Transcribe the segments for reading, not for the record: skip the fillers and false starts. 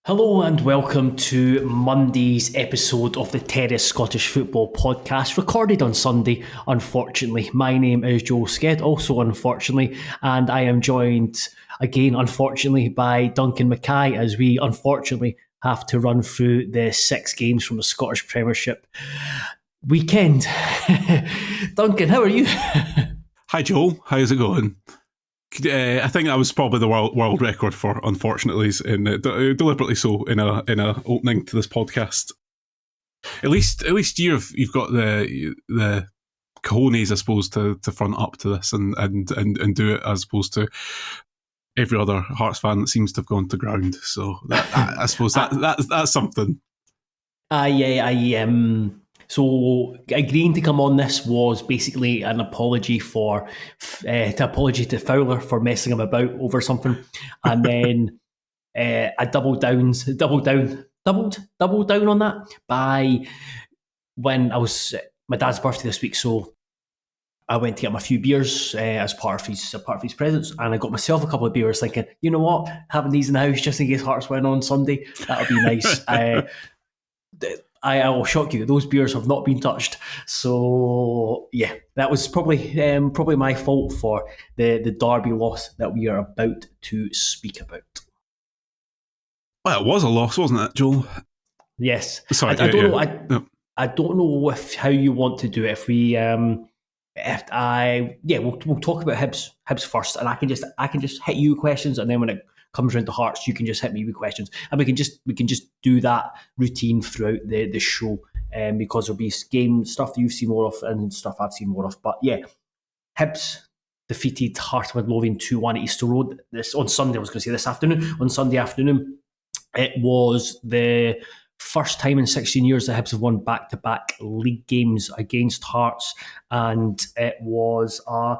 Hello and welcome to Monday's episode of the Terrace Scottish Football Podcast, recorded on Sunday, unfortunately. My name is Joel Sked, also unfortunately, and I am joined again, unfortunately, by Duncan McKay, as we unfortunately have to run through the 6 games from the Scottish Premiership weekend. Duncan, how are you? Hi Joel, how's it going? I think that was probably the world record for unfortunately, and deliberately so in a opening to this podcast. At least you've got the cojones, I suppose, to front up to this and do it, as opposed to every other Hearts fan that seems to have gone to ground. So I suppose that's something. So agreeing to come on this was basically an apology to Fowler for messing him about over something, and then I doubled down on that by when I was my dad's birthday this week. So I went to get him a few beers as part of his presents, and I got myself a couple of beers, thinking, you know what, having these in the house just in case Hearts win on Sunday, that'll be nice. I will shock you, those beers have not been touched. So yeah, that was probably my fault for the Derby loss that we are about to speak about. Well, it was a loss, wasn't it, Joel? Yes. Sorry, I don't know how you want to do it. We'll talk about Hibs first, and I can just hit you questions, and then when it comes around to Hearts, you can just hit me with questions, and we can just do that routine throughout the show, because there'll be game stuff that you've seen more of and stuff I've seen more of. But yeah, Hibs defeated Hearts of Midlothian 2-1 at Easter Road this on Sunday. I was going to say this afternoon. On Sunday afternoon, it was the first time in 16 years that Hibs have won back-to-back league games against Hearts, and it was a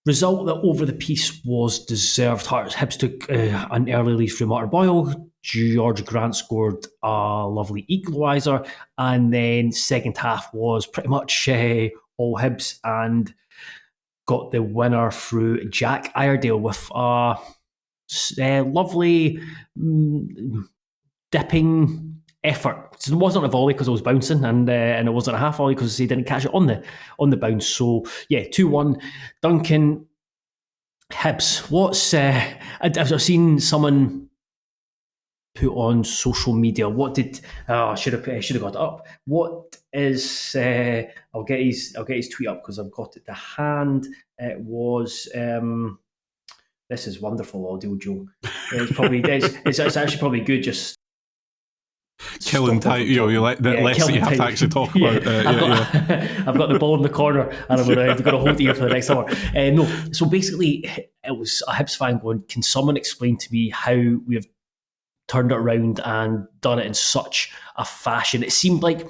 result that over the piece was deserved. Hibs took an early lead through Martin Boyle. George Grant scored a lovely equaliser, and then second half was pretty much all Hibs, and got the winner through Jack Iredale with a lovely dipping effort. It wasn't a volley because it was bouncing, and it wasn't a half volley because he didn't catch it on the bounce. So yeah, 2-1. Duncan, Hibs. What's I've seen someone put on social media. What did I should have got it up? What is I'll get his tweet up because I've got it to hand. It was this is wonderful audio, Joe. It's actually probably good just killing time. You like that less that you have to actually talk about. I've got the ball in the corner, and I'm going to hold it here for the next hour. No, so basically, it was a Hibs fan going, can someone explain to me how we have turned it around and done it in such a fashion? It seemed like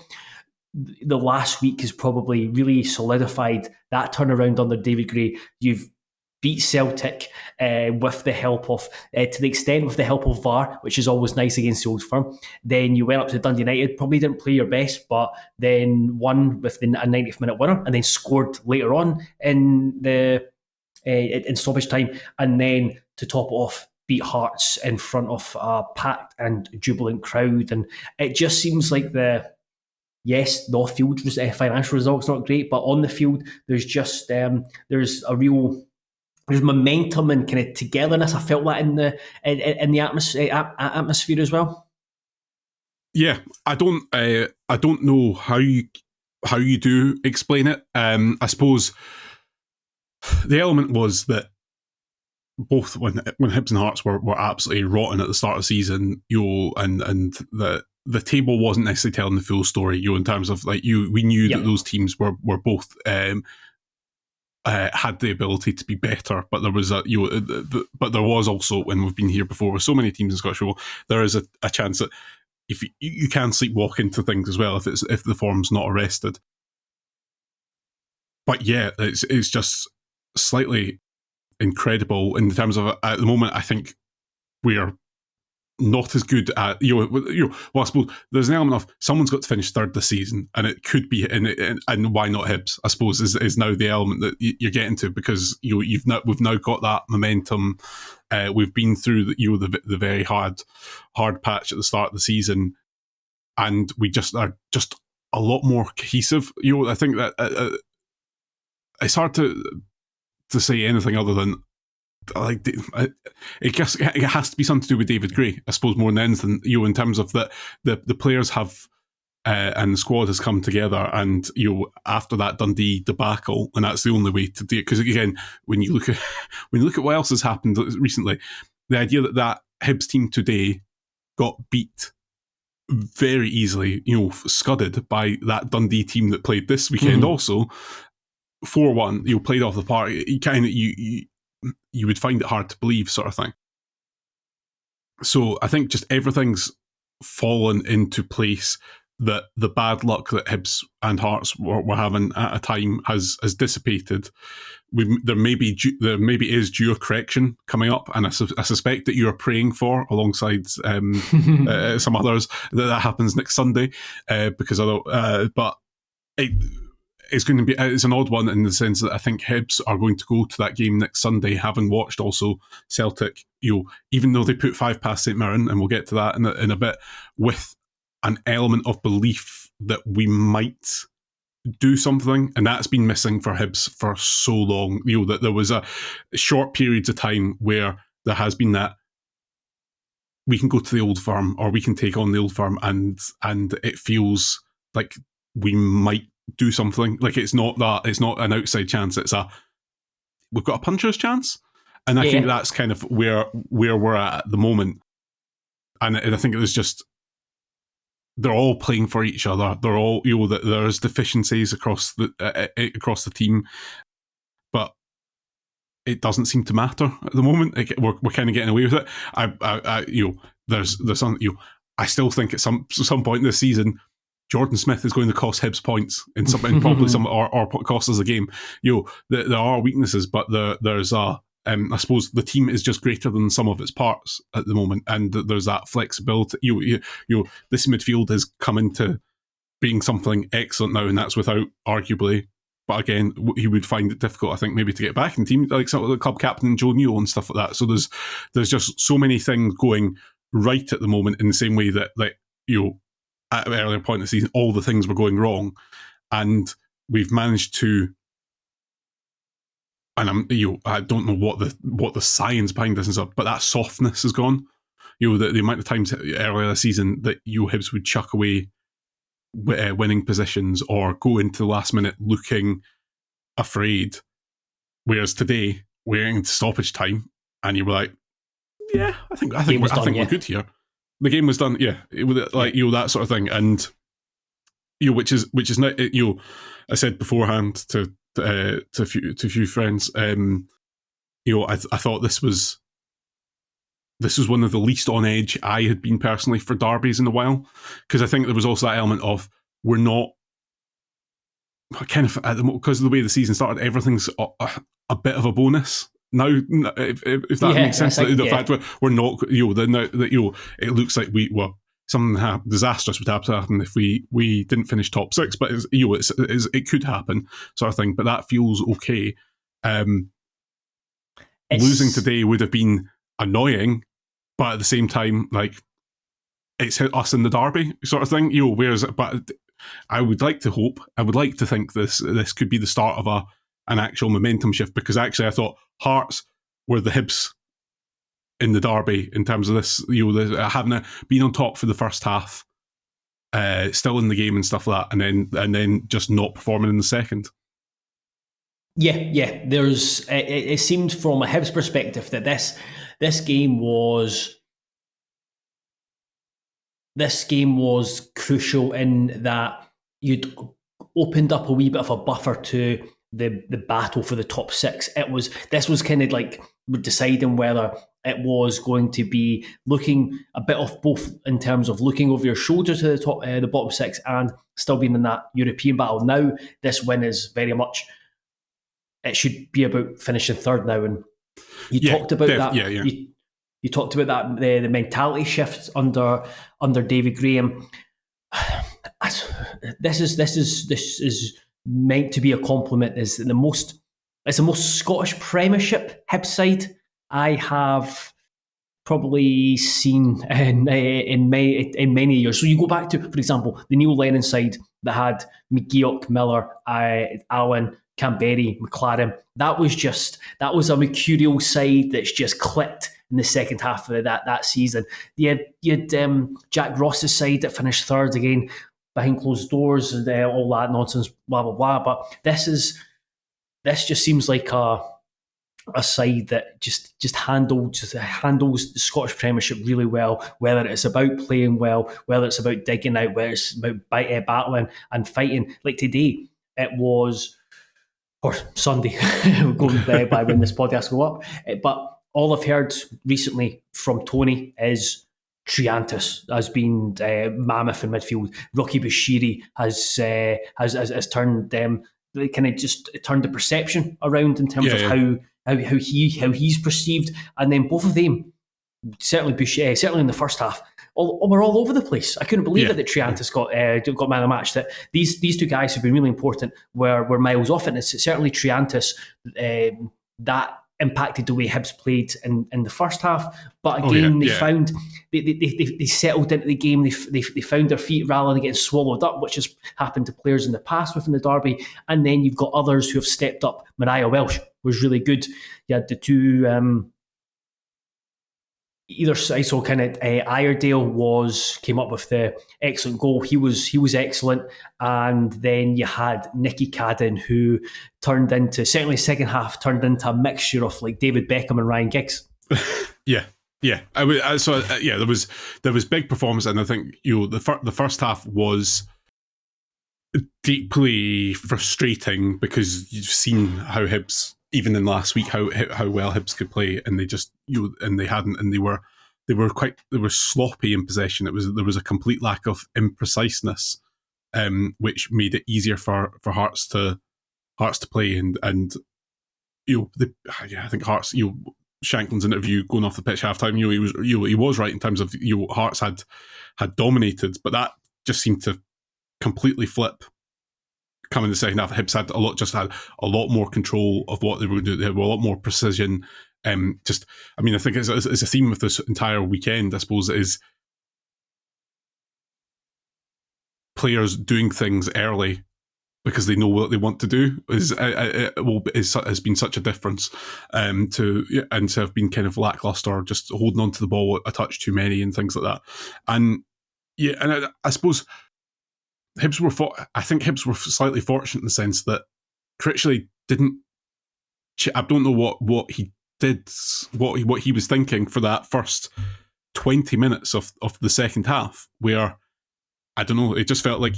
the last week has probably really solidified that turnaround under David Gray. You've beat Celtic with the help of, to the extent with the help of VAR, which is always nice against the Old Firm. Then you went up to Dundee United, probably didn't play your best, but then won with a 90th minute winner, and then scored later on in the in stoppage time, and then to top it off, beat Hearts in front of a packed and jubilant crowd. And it just seems like the off-field financial results not great, but on the field there's just there's momentum and kind of togetherness. I felt that in the atmosphere as well. Yeah, I don't know how you do explain it. I suppose the element was that both when Hibs and Hearts were absolutely rotten at the start of the season, and the table wasn't necessarily telling the full story, in terms of we knew that those teams were both had the ability to be better, but there was but there was also, when we've been here before with so many teams in Scottish football, there is a chance that if you can sleepwalk into things as well if the form's not arrested. But yeah, it's just slightly incredible in terms of, at the moment, I think we are not as good at well, I suppose there's an element of someone's got to finish third this season, and it could be, and why not Hibs? I suppose is now the element that you're getting to, because we've now got that momentum. We've been through the very hard patch at the start of the season, and we just are just a lot more cohesive. I think that it's hard to say anything other than, like, it has to be something to do with David Gray, I suppose, more than anything. In terms of that, the players have and the squad has come together, and after that Dundee debacle, and that's the only way to do it. Because again, when you look at what else has happened recently, the idea that Hibs team today got beat very easily, scudded by that Dundee team that played this weekend, also 4-1, played off the park. You would find it hard to believe, sort of thing. So I think just everything's fallen into place, that the bad luck that Hibs and Hearts were having at a time has dissipated. There maybe is due a correction coming up, and I suspect that you are praying for, alongside some others, that happens next Sunday, because but it's going to be, it's an odd one in the sense that I think Hibs are going to go to that game next Sunday, having watched also Celtic, even though they put 5 past St Mirren, and we'll get to that in a bit, with an element of belief that we might do something, and that's been missing for Hibs for so long. That there was a short periods of time where there has been that we can go to the Old Firm, or we can take on the Old Firm, and it feels like we might do something. Like, it's not an outside chance, we've got a puncher's chance. And I think that's kind of where we're at the moment. And I think it was just, they're all playing for each other. They're all, there's deficiencies across the team, but it doesn't seem to matter at the moment. We're kind of getting away with it. There's something. I still think at some point this season, Jordan Smith is going to cost Hibs points in something, probably some, or cost us a game. There are weaknesses, but there's I suppose the team is just greater than some of its parts at the moment, and there's that flexibility. This midfield has come into being something excellent now, and that's without arguably. But again, he would find it difficult, I think, maybe to get back in team, like some of the club captain Joe Newell and stuff like that. So there's just so many things going right at the moment, in the same way that at an earlier point in the season, all the things were going wrong, and we've managed to. And I don't know what the science behind this is, but that softness has gone. The amount of times earlier this season that Hibs would chuck away winning positions or go into the last minute looking afraid, whereas today we're into stoppage time, and you were like, "Yeah, I think we're good here." The game was done, that sort of thing, and which is not, I said beforehand to a few friends, I thought this was one of the least on edge I had been personally for derbies in a while, because I think there was also that element of, we're not kind of, because of the way the season started, everything's a bit of a bonus now, if that makes sense. The fact we're not, it looks like something disastrous would have to happen if we didn't finish top 6, but it could happen, sort of thing. But that feels okay. Losing today would have been annoying, but at the same time, like, it's hit us in the derby, sort of thing. But I would like to hope, I would like to think this could be the start of an actual momentum shift, because actually I thought Hearts were the Hibs in the derby in terms of this, having been on top for the first half, still in the game and stuff like that, and then just not performing in the second. Yeah. There's it seemed from a Hibs perspective that this game was crucial, in that you'd opened up a wee bit of a buffer to the battle for the top 6. This was kind of like deciding whether it was going to be looking a bit off, both in terms of looking over your shoulder to the bottom 6 and still being in that European battle. Now this win is very much, it should be about finishing third now, and you talked about that. You talked about that the mentality shift under David Graham. This is meant to be a compliment. It's the most Scottish Premiership Hibs side I have probably seen in many years. So you go back to, for example, the Neil Lennon side that had McGeoch, Miller, Allen, Canberry, McLaren. That was a mercurial side that's just clicked in the second half of that season. You had Jack Ross's side that finished third again behind closed doors and all that nonsense, blah blah blah. But this just seems like a side that just handles the Scottish Premiership really well, whether it's about playing well, whether it's about digging out, whether it's about battling and fighting. Like today, it was, or Sunday, going by when this podcast go up. But all I've heard recently from Tony is Triantis has been mammoth in midfield. Rocky Bashiri has turned kind of just turned the perception around in terms of how he's perceived, and then both of them certainly in the first half were all over the place. I couldn't believe it that Triantis got man of the match. That these two guys have been really important. Were miles off, and it's certainly Triantis that impacted the way Hibs played in the first half. But again, they found they settled into the game. They found their feet rather than getting swallowed up, which has happened to players in the past within the derby. And then you've got others who have stepped up. Mariah Welsh was really good. You had the two either side. So kind of Iredale came up with the excellent goal. He was excellent, and then you had Nicky Cadden, who turned into, certainly second half, turned into a mixture of like David Beckham and Ryan Giggs. Yeah. There was big performance, and I think the first half was deeply frustrating because you've seen how Hibs, even in last week, how well Hibs could play, and they just and they hadn't, and they were sloppy in possession. There was a complete lack of impreciseness, which made it easier for Hearts to play, and I think Hearts, Shankland's interview going off the pitch halftime, he was right in terms of Hearts had dominated, but that just seemed to completely flip coming in the second half. Hibs had a lot more control of what they were doing. They had a lot more precision. I think it's a theme of this entire weekend, I suppose, is players doing things early because they know what they want to do has been such a difference to have been kind of lackluster, just holding on to the ball a touch too many and things like that. And I suppose Hibs were slightly fortunate in the sense that Critchley didn't. I don't know what he did, what he was thinking for that first 20 minutes of the second half, where I don't know, it just felt like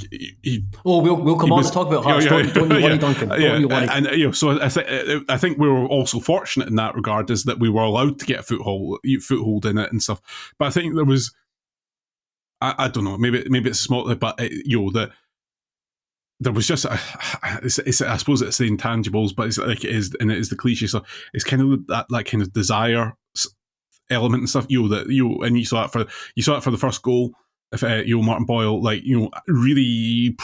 we'll come on to talk about Hearts. Don't you worry, Duncan. Don't you worry. And so I think we were also fortunate in that regard, is that we were allowed to get a foothold in it and stuff. But I think there was, I don't know, maybe it's small, but that there was just I suppose it's the intangibles, but it's like it is the cliche. So it's kind of that kind of desire element and stuff. And you saw it for the first goal. If Martin Boyle, really,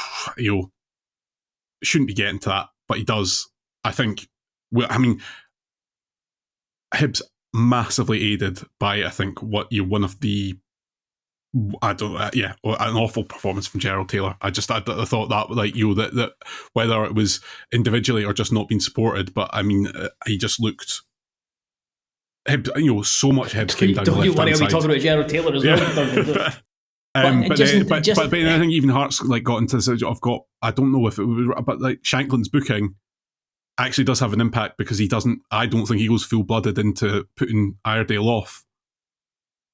shouldn't be getting to that, but he does. I think. Well, I mean, Hibs massively aided by, I think, one of the. I don't. An awful performance from Gerald Taylor. I thought that that whether it was individually or just not being supported, but I mean, he just looked. Hibs, so much Hibs came down. Don't you worry, I'll be talking about Gerald Taylor as well. But I think even Hearts got into this. I don't know if it was, but Shankland's booking actually does have an impact because he doesn't. I don't think he goes full blooded into putting Iredale off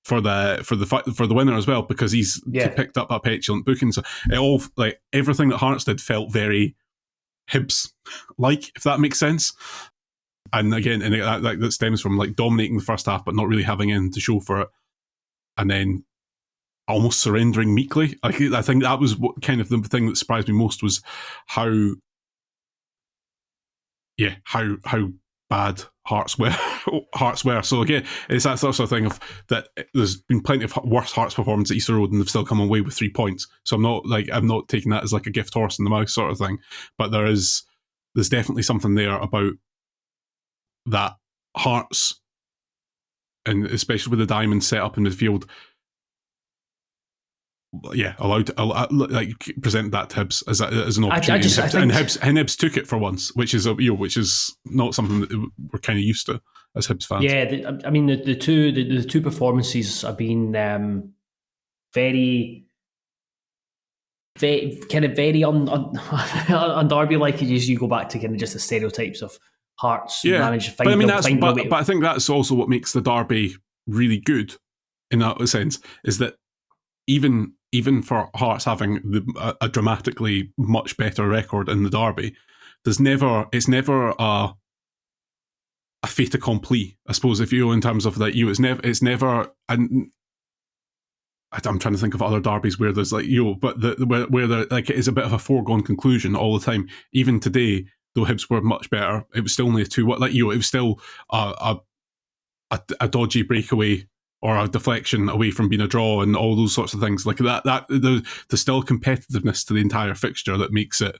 for the winner as well, because he's picked up that petulant booking. So it all everything that Hearts did felt very Hibs if that makes sense. And again, that stems from dominating the first half but not really having anything to show for it, and then almost surrendering meekly. I think that was what kind of the thing that surprised me most, was how bad Hearts were. So again, it's that sort of thing of that. There's been plenty of worse Hearts performances at Easter Road, and they've still come away with 3 points. So I'm not taking that as like a gift horse in the mouth sort of thing. But there's definitely something there about that Hearts, and especially with the diamond set up in the field. Yeah, allowed like present that to Hibs as an opportunity, and Hibs took it for once, which is not something that we're kind of used to as Hibs fans. Yeah, the two performances have been very on Derby like. You go back to kind of just the stereotypes of Hearts. Yeah, manage to find but I think that's also what makes the Derby really good in that sense, is that even for Hearts having a dramatically much better record in the Derby, it's never a fait accompli, I suppose, if you, in terms of that, it's never. And I'm trying to think of other derbies where there's like but where like it is a bit of a foregone conclusion all the time. Even today, though Hibs were much better, it was still only a 2-1. Like it was still a dodgy breakaway or a deflection away from being a draw, and all those sorts of things like that. There's still competitiveness to the entire fixture that makes it,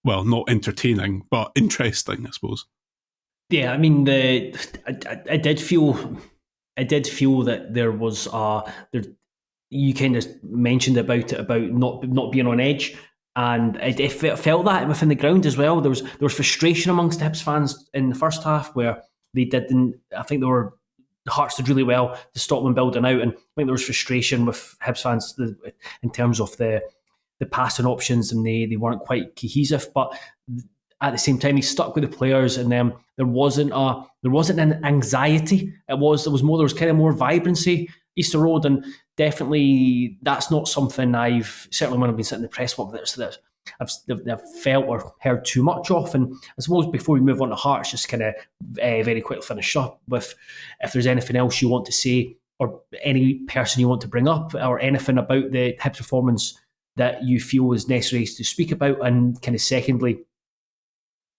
well, not entertaining but interesting, I suppose. Yeah, I mean, I did feel that there was you kind of mentioned about not being on edge, and it felt that within the ground as well. There was frustration amongst the Hibs fans in the first half where they didn't. I think the Hearts did really well to stop them building out, and I think there was frustration with Hibs fans in terms of the passing options, and they weren't quite cohesive. But at the same time, he stuck with the players, and there wasn't an anxiety. There was kind of more vibrancy Easter Road, and definitely that's not something I've certainly when I've been sitting in the press box that I've felt or heard too much of. And I suppose before we move on to Hearts, just kind of very quickly finish up with if there's anything else you want to say or any person you want to bring up or anything about the Hibs performance that you feel is necessary to speak about. And kind of secondly,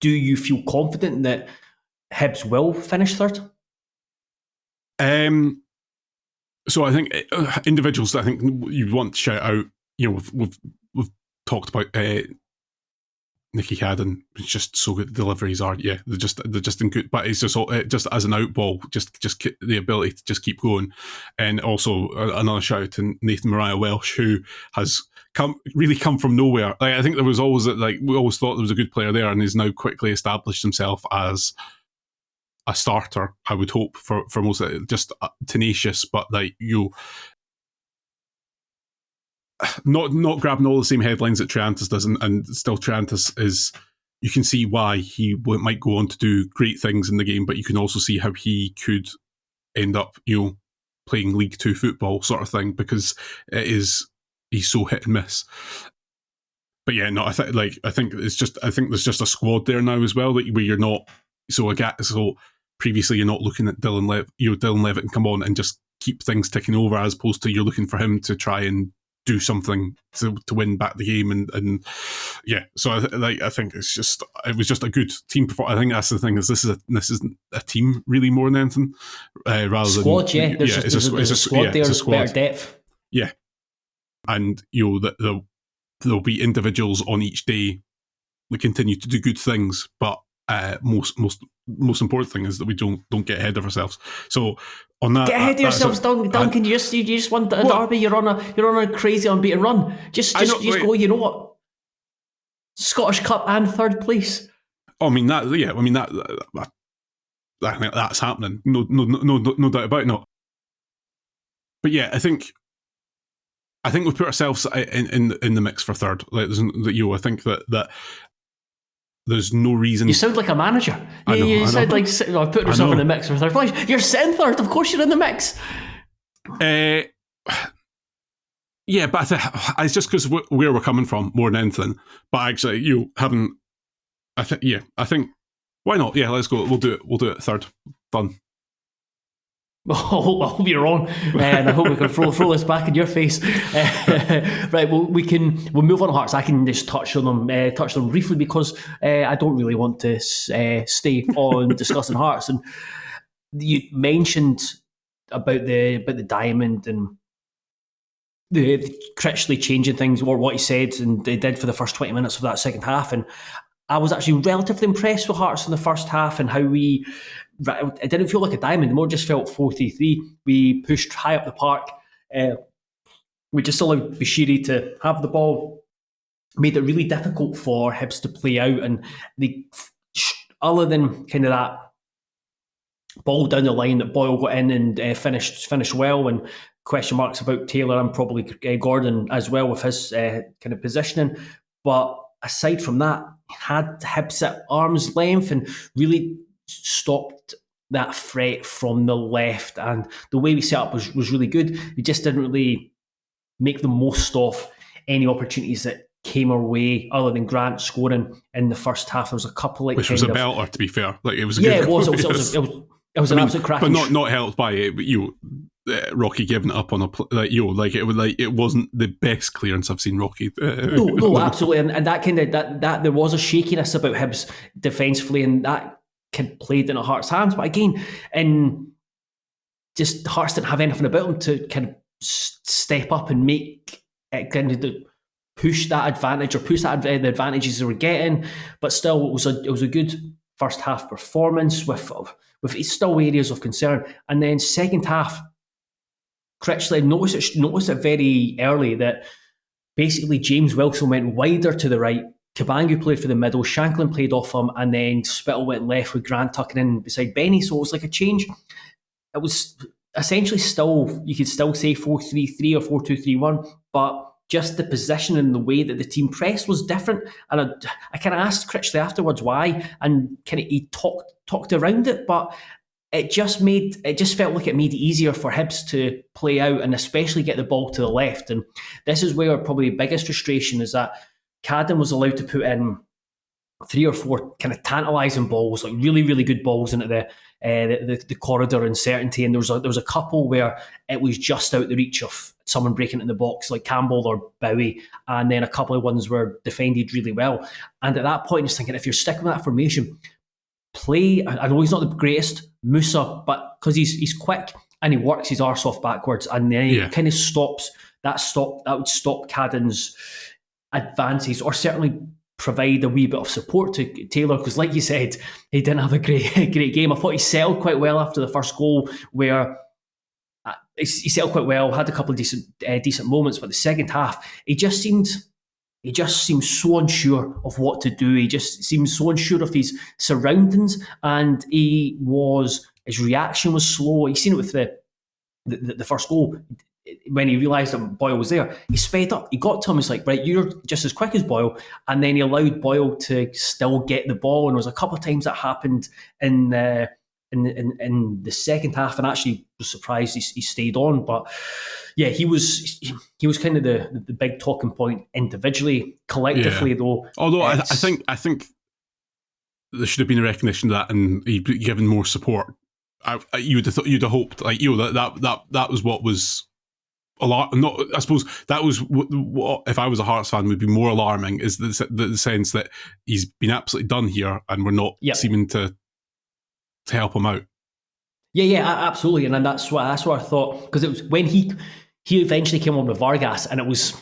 do you feel confident that Hibs will finish third? So I think individuals, I think you want to shout out. We've talked about Nicky Cadden. It's just so good. The deliveries are, they're just in good. But it's just as an out ball, just the ability to just keep going. And also another shout out to Nathan Mariah Welsh, who has really come from nowhere. Like, I think there was always we always thought there was a good player there, and he's now quickly established himself as a starter. I would hope for most of it, just tenacious, but like not grabbing all the same headlines that Triantis does, and still Triantis is. You can see why he might go on to do great things in the game, but you can also see how he could end up, playing League Two football sort of thing, because he's so hit and miss. But yeah, no, I think there's just a squad there now as well where you're not so previously you're not looking at Dylan Levitt and come on and just keep things ticking over, as opposed to you're looking for him to try and do something to win back the game, and yeah. So I think it was just a good team performance. I think that's the thing, is this isn't a team really more than anything, rather squad. Than There's a squad there, it's better depth. Yeah, and that there'll be individuals on each day that continue to do good things, but most important thing is that we don't get ahead of ourselves. So on that, get ahead of yourselves, Duncan. You just won a derby. You're on a crazy unbeaten run. Just go. You know what? Scottish Cup and third place. I think that's happening. No doubt about it. No. But yeah, I think we've put ourselves in the mix for third. I think that. There's no reason. You sound like a manager. You sound like putting yourself in the mix for third place. You're sitting third. Of course, you're in the mix. Yeah, but it's just because where we're coming from more than anything. But actually, I think why not? Yeah, let's go. We'll do it third. Done. I hope you're wrong, and I hope we can throw this back in your face. Right, well, we'll move on to Hearts. I can just touch on them briefly because I don't really want to stay on discussing Hearts. And you mentioned about the diamond and the Critchley changing things, or what he said and they did for the first 20 minutes of that second half, and I was actually relatively impressed with Hearts in the first half and how it didn't feel like a diamond, more just felt 4-3-3. We pushed high up the park. We just allowed Bashiri to have the ball, made it really difficult for Hibs to play out, and other than kind of that ball down the line that Boyle got in and finished well, and question marks about Taylor and probably Gordon as well with his kind of positioning. But aside from that, had Hibs at arm's length and really stopped that threat from the left. And the way we set up was really good. We just didn't really make the most of any opportunities that came our way, other than Grant scoring in the first half. There was a couple which was a belter, to be fair. Like, it was a good goal. It was an absolute cracking, but not helped by it. Rocky giving it up on it wasn't the best clearance I've seen Rocky. No, absolutely, and that kind of that there was a shakiness about Hibs defensively, and that kind of played in Hearts' hands. But again, and just Hearts didn't have anything about them to kind of step up and make it kind of push that advantage or push that the advantages they were getting. But still, it was a good first half performance with still areas of concern, and then second half. Critchley noticed it very early that basically James Wilson went wider to the right, Cabangu played for the middle, Shanklin played off him, and then Spittle went left with Grant tucking in beside Benny. So it was like a change. It was essentially still, you could still say 4-3-3 or 4-2-3-1, but just the position and the way that the team pressed was different. And I kind of asked Critchley afterwards why, and kind of he talked around it, but it just felt like it made it easier for Hibs to play out and especially get the ball to the left. And this is where probably the biggest frustration is that Cadden was allowed to put in 3 or 4 kind of tantalising balls, like really, really good balls into the corridor and certainty. And there was a couple where it was just out the reach of someone breaking in the box, like Campbell or Bowie, and then a couple of ones were defended really well. And at that point, I was thinking, if you're sticking with that formation, play. I know he's not the greatest, Musa, but because he's quick and he works his arse off backwards, and then he kind of stops. That would stop Cadden's advances, or certainly provide a wee bit of support to Taylor, because like you said, he didn't have a great game. I thought he settled quite well after the first goal, where he settled quite well, had a couple of decent moments, but the second half, he just seemed so unsure of what to do. He just seemed so unsure of his surroundings, and his reaction was slow. You seen it with the first goal. When he realised that Boyle was there, he sped up. He got to him. He's like, right, you're just as quick as Boyle. And then he allowed Boyle to still get the ball. And there was a couple of times that happened in the second half, and actually was surprised he stayed on. But yeah, he was kind of the big talking point individually. Collectively, though, although I think there should have been a recognition of that, and he'd been given more support. You'd have hoped, like, that was what was a lot. Not, I suppose that was what, if I was a Hearts fan, would be more alarming, is the sense that he's been absolutely done here, and we're not seeming to help him out. Yeah, absolutely, and that's what I thought, because it was when he eventually came on with Vargas, and it was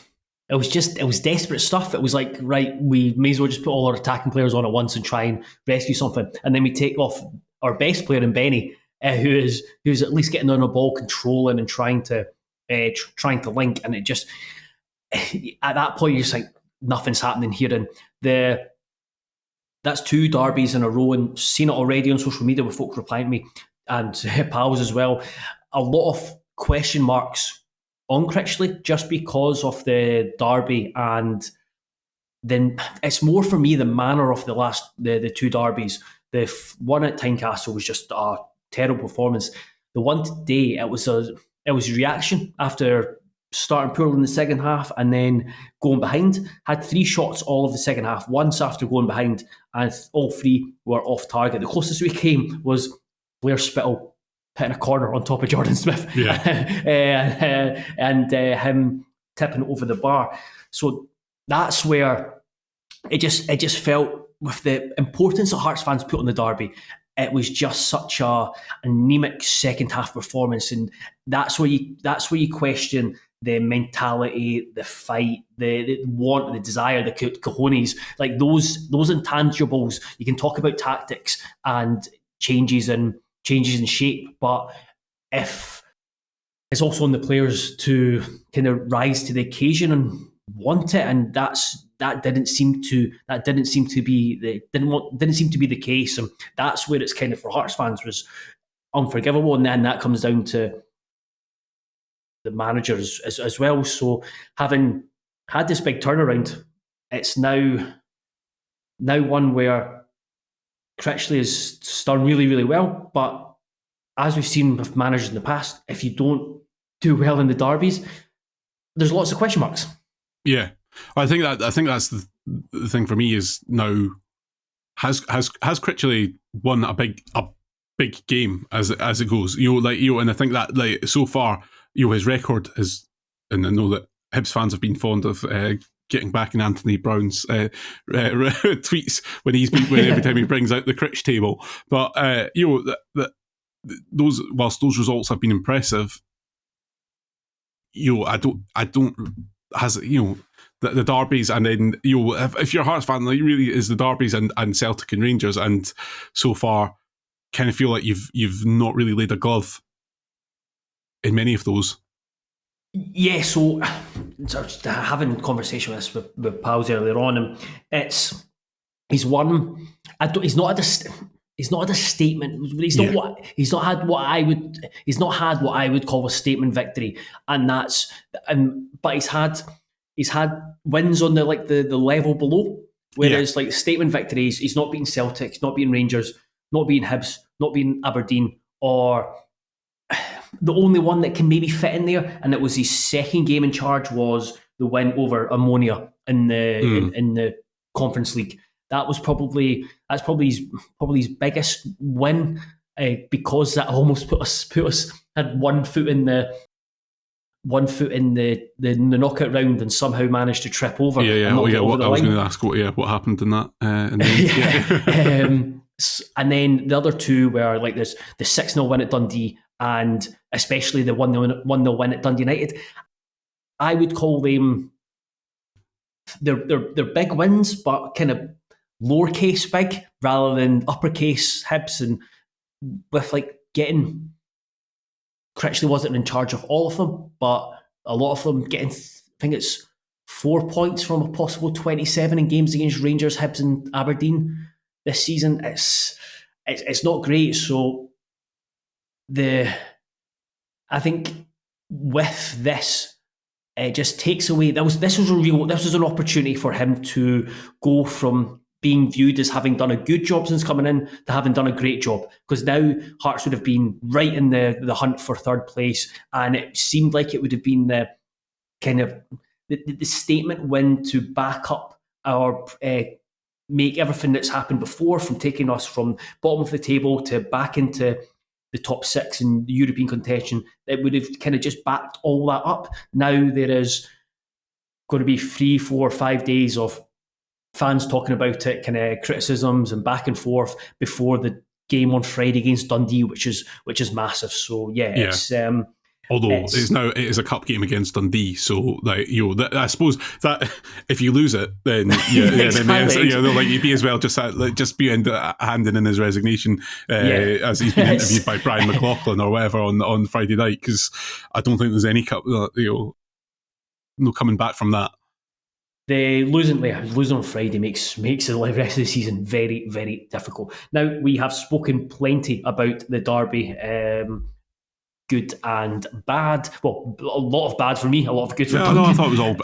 desperate stuff. It was like, right, we may as well just put all our attacking players on at once and try and rescue something, and then we take off our best player in Benny, who's at least getting on a ball, controlling and trying to link, and it just, at that point you're just like, nothing's happening here. And that's 2 derbies in a row, and seen it already on social media with folk replying to me and pals as well. A lot of question marks on Critchley just because of the derby, and then it's more for me the manner of the 2 derbies. The one at Tynecastle was just a terrible performance. The one today, it was reaction after starting poorly in the second half and then going behind. Had 3 shots all of the second half, once after going behind, and all 3 were off target. The closest we came was Blair Spittle hitting a corner on top of Jordan Smith, and him tipping it over the bar. So that's where it just felt, with the importance that Hearts fans put on the derby, it was just such a anemic second half performance, and that's where you question the mentality, the fight, the want, the desire, the cojones, like those intangibles. You can talk about tactics and changes in shape, but if it's also on the players to kind of rise to the occasion and want it, and that didn't seem to be the case, and that's where it's kind of, for Hearts fans, was unforgivable. And then that comes down to the managers as well. So having had this big turnaround, it's now one where Critchley has done really, really well. But as we've seen with managers in the past, if you don't do well in the derbies, there's lots of question marks. Yeah, I think that's the thing for me is now, has Critchley won a big game as it goes? And I think that, like, so far, his record is, and I know that Hibs fans have been fond of getting back in Anthony Brown's tweets when every time he brings out the Critch table. But whilst those results have been impressive, the derbies, and then if you're a Hearts fan, like, really is the derbies and Celtic and Rangers, and so far kind of feel like you've not really laid a glove in many of those. Yeah, so having a conversation with pals earlier on, and he's won. He's not had a statement. He's not had what I would call a statement victory, and that's but he's had wins on the level below. Whereas like statement victories, he's not beaten Celtic, he's not beaten Rangers, not beaten Hibs, not beaten Aberdeen, or the only one that can maybe fit in there, and it was his second game in charge, was the win over Ammonia in the Conference League. That's probably his biggest win, because that almost put us had one foot in the knockout round and somehow managed to trip over. I was going to ask what happened in that. And then the other two were like there's the 6-0 win at Dundee, and especially the 1-0 win at Dundee United. I would call them they're big wins, but kind of lowercase big rather than uppercase Hibs, and with like getting Critchley wasn't in charge of all of them, but a lot of them getting, I think it's 4 points from a possible 27 in games against Rangers, Hibs and Aberdeen this season. It's not great. So I think with this, it just takes away. This was an opportunity for him to go from being viewed as having done a good job since coming in to having done a great job, because now Hearts would have been right in the hunt for third place, and it seemed like it would have been the kind of the statement win to back up or make everything that's happened before, from taking us from bottom of the table to back into the top six in European contention. It would have kind of just backed all that up. Now there is going to be 3, 4, 5 days of fans talking about it, kind of criticisms and back and forth before the game on Friday against Dundee, which is massive. So it's although it is a cup game against Dundee, so like I suppose that if you lose it, then you'd be as well just be handing in his resignation as he's been interviewed by Brian McLaughlin or whatever on Friday night, because I don't think there's any cup no coming back from that. The losing on Friday makes the rest of the season very, very difficult. Now, we have spoken plenty about the derby, good and bad. Well, a lot of bad for me, a lot of good for Duncan. I thought it was all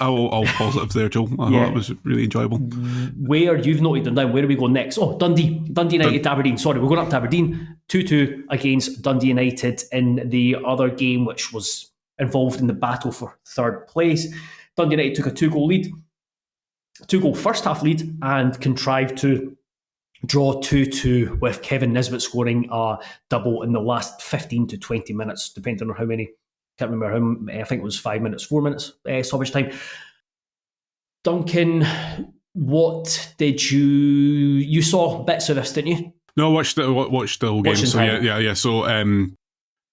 positive there, Joe. I thought it was really enjoyable. Where you've noted them down, where do we go next? Oh, Dundee United to Aberdeen. Sorry, we're going up to Aberdeen. 2-2 against Dundee United in the other game, which was involved in the battle for third place. Dundee United took a 2-goal first half lead and contrived to draw 2-2 with Kevin Nisbet scoring a double in the last 15 to 20 minutes, depending on how many. Can't remember how. I think it was 5 minutes, 4 minutes stoppage time. Duncan, what did you saw bits of this, didn't you? No, I watched the whole game. So yeah. So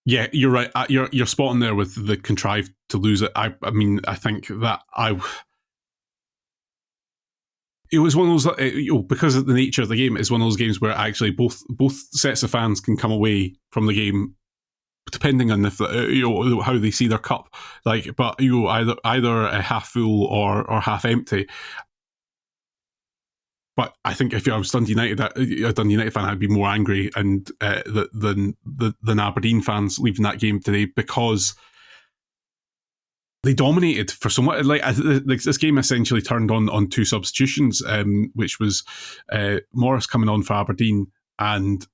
yeah, you're right. You're spot on there with the contrived to lose it. I mean, I think that it was one of those, because of the nature of the game, it's one of those games where actually both sets of fans can come away from the game, depending on if how they see their cup, like, but either a half full or half empty. But I think if I was Dundee United, a Dundee United fan, I'd be more angry than Aberdeen fans leaving that game today, because they dominated for somewhat. Like, this game essentially turned on two substitutions, which was Morris coming on for Aberdeen and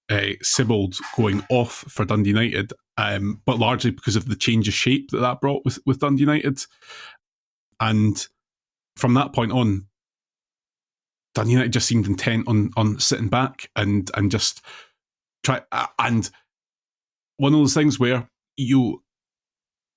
Sibbald going off for Dundee United, but largely because of the change of shape that brought with Dundee United. And from that point on, Dundee United just seemed intent on sitting back and just try. And one of those things where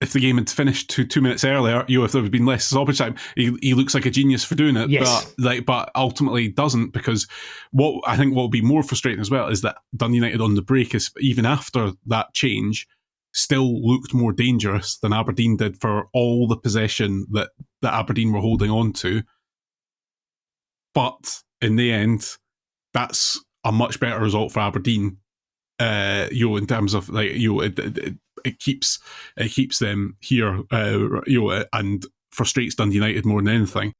if the game had finished 2 minutes earlier, if there had been less stoppage time, he looks like a genius for doing it. Yes. But ultimately doesn't, because what will be more frustrating as well is that Dundee United on the break, is even after that change, still looked more dangerous than Aberdeen did for all the possession that Aberdeen were holding on to. But in the end, that's a much better result for Aberdeen. In terms of it keeps them here. And frustrates Dundee United more than anything.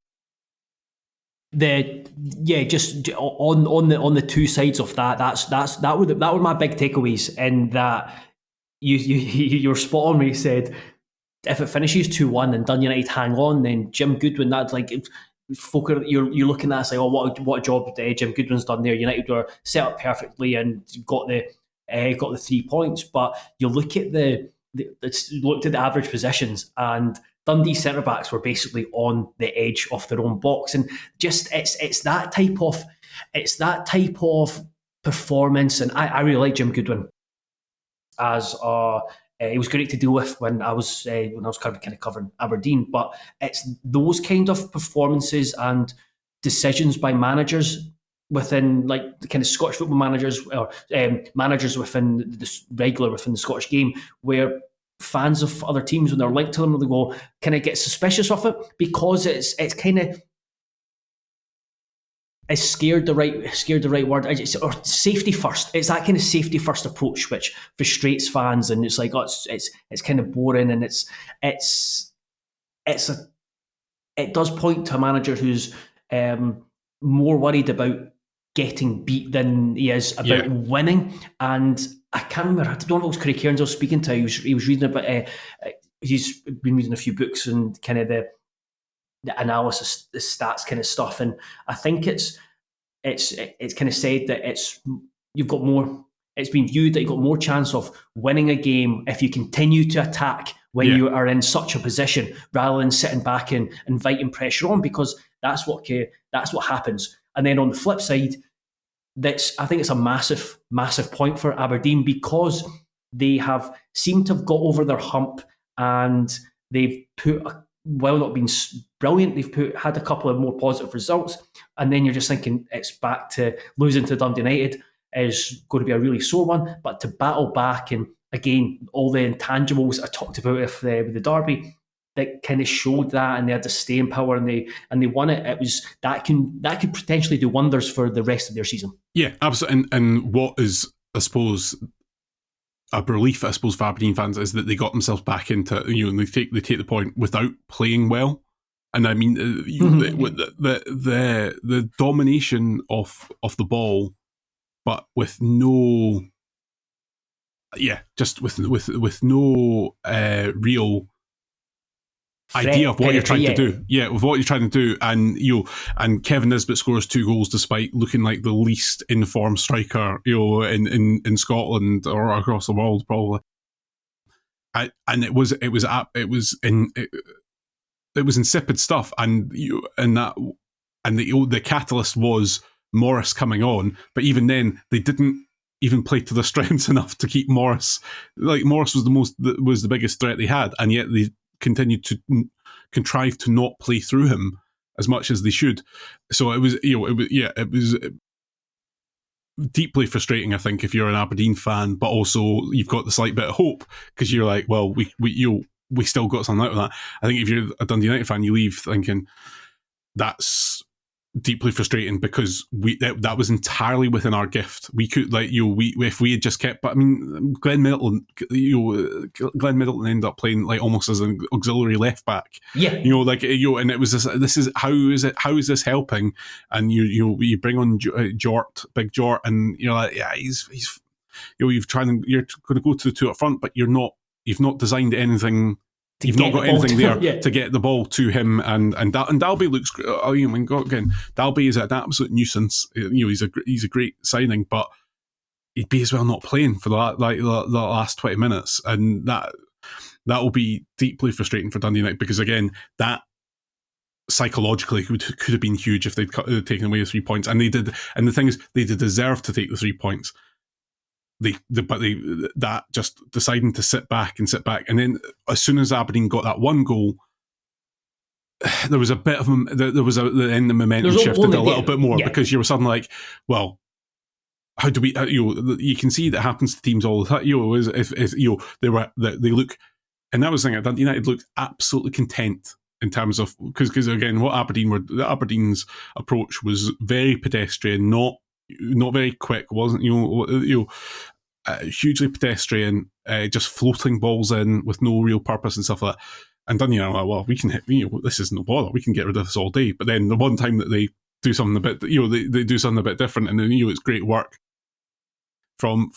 Just on the two sides of that. That were my big takeaways. In that you're spot on when you said if it finishes 2-1 and Dundee United hang on, then Jim Goodwin, that's like. You're looking at us like, oh, what a job Jim Goodwin's done there. United were set up perfectly and got the 3 points. But you look at looked at the average positions, and Dundee centre backs were basically on the edge of their own box, and just it's that type of performance. And I really like Jim Goodwin as he was great to deal with when I was kind of covering Aberdeen. But it's those kind of performances and decisions by managers within, like, the kind of Scottish football managers, or managers within within the Scottish game, where fans of other teams, when they're linked to them, they go kind of get suspicious of it, because it's kind of. Is scared the right word? Or safety first. It's that kind of safety first approach which frustrates fans, and it's like, it's kind of boring, and it does point to a manager who's more worried about getting beat than he is about winning. And I can't remember. I don't know if it was Craig Cairns I was speaking to. He was reading about. He's been reading a few books and kind of the analysis, the stats kind of stuff, and I think it's kind of said that you've got more. It's been viewed that you've got more chance of winning a game if you continue to attack when you are in such a position, rather than sitting back and inviting pressure on, because that's what happens. And then on the flip side, I think it's a massive point for Aberdeen, because they have seemed to have got over their hump, and they've while not being brilliant, they've had a couple of more positive results. And then you're just thinking it's back to losing to Dundee United is going to be a really sore one. But to battle back, and again, all the intangibles I talked about with the derby, that kind of showed that, and they had the staying power, and they won it. It was that could potentially do wonders for the rest of their season. Yeah, absolutely. And what is, I suppose, a relief, I suppose, for Aberdeen fans is that they got themselves back into, and they take the point without playing well. And I mean, the domination of the ball, but with no, just with no real idea of what you're trying to do. Yeah, with what you're trying to do, and Kevin Nisbet scores 2 goals despite looking like the least informed striker, in Scotland or across the world, probably. And it was insipid stuff, and the catalyst was Morris coming on, but even then they didn't even play to their strengths enough to keep Morris. Like, Morris was the biggest threat they had, and yet they continued to contrive to not play through him as much as they should. So it was deeply frustrating, I think, if you're an Aberdeen fan, but also you've got the slight bit of hope because you're like, well, we still got something out of that. I think if you're a Dundee United fan, you leave thinking that's deeply frustrating because that was entirely within our gift. We could, like, if we had just kept, but I mean, Glenn Middleton ended up playing like almost as an auxiliary left back. Yeah, and it was this is how is this helping? And you bring on Big Jort, and you're like, yeah, he's you're going to go to the two up front, but you've not designed anything. You've not got anything there to get the ball to him, and Dalby looks. Again, Dalby is an absolute nuisance. He's a great signing, but he'd be as well not playing for the last 20 minutes, and that will be deeply frustrating for Dundee United because again, that psychologically could have been huge if they'd taken away the 3 points, and they did. And the thing is, they did deserve to take the 3 points. That just deciding to sit back, and then as soon as Aberdeen got that one goal, there was a bit of the momentum shifted a little bit more because you were suddenly like, well, how do we? You can see that happens to teams all the time. They look, and that was the thing. Dundee United looked absolutely content in terms of because again, what Aberdeen's approach was very pedestrian, not very quick, wasn't hugely pedestrian, just floating balls in with no real purpose and stuff like that. And Dundee are like, well, we can hit, this is no bother, we can get rid of this all day. But then the one time that they do something a bit, they do something a bit different, and then it's great work from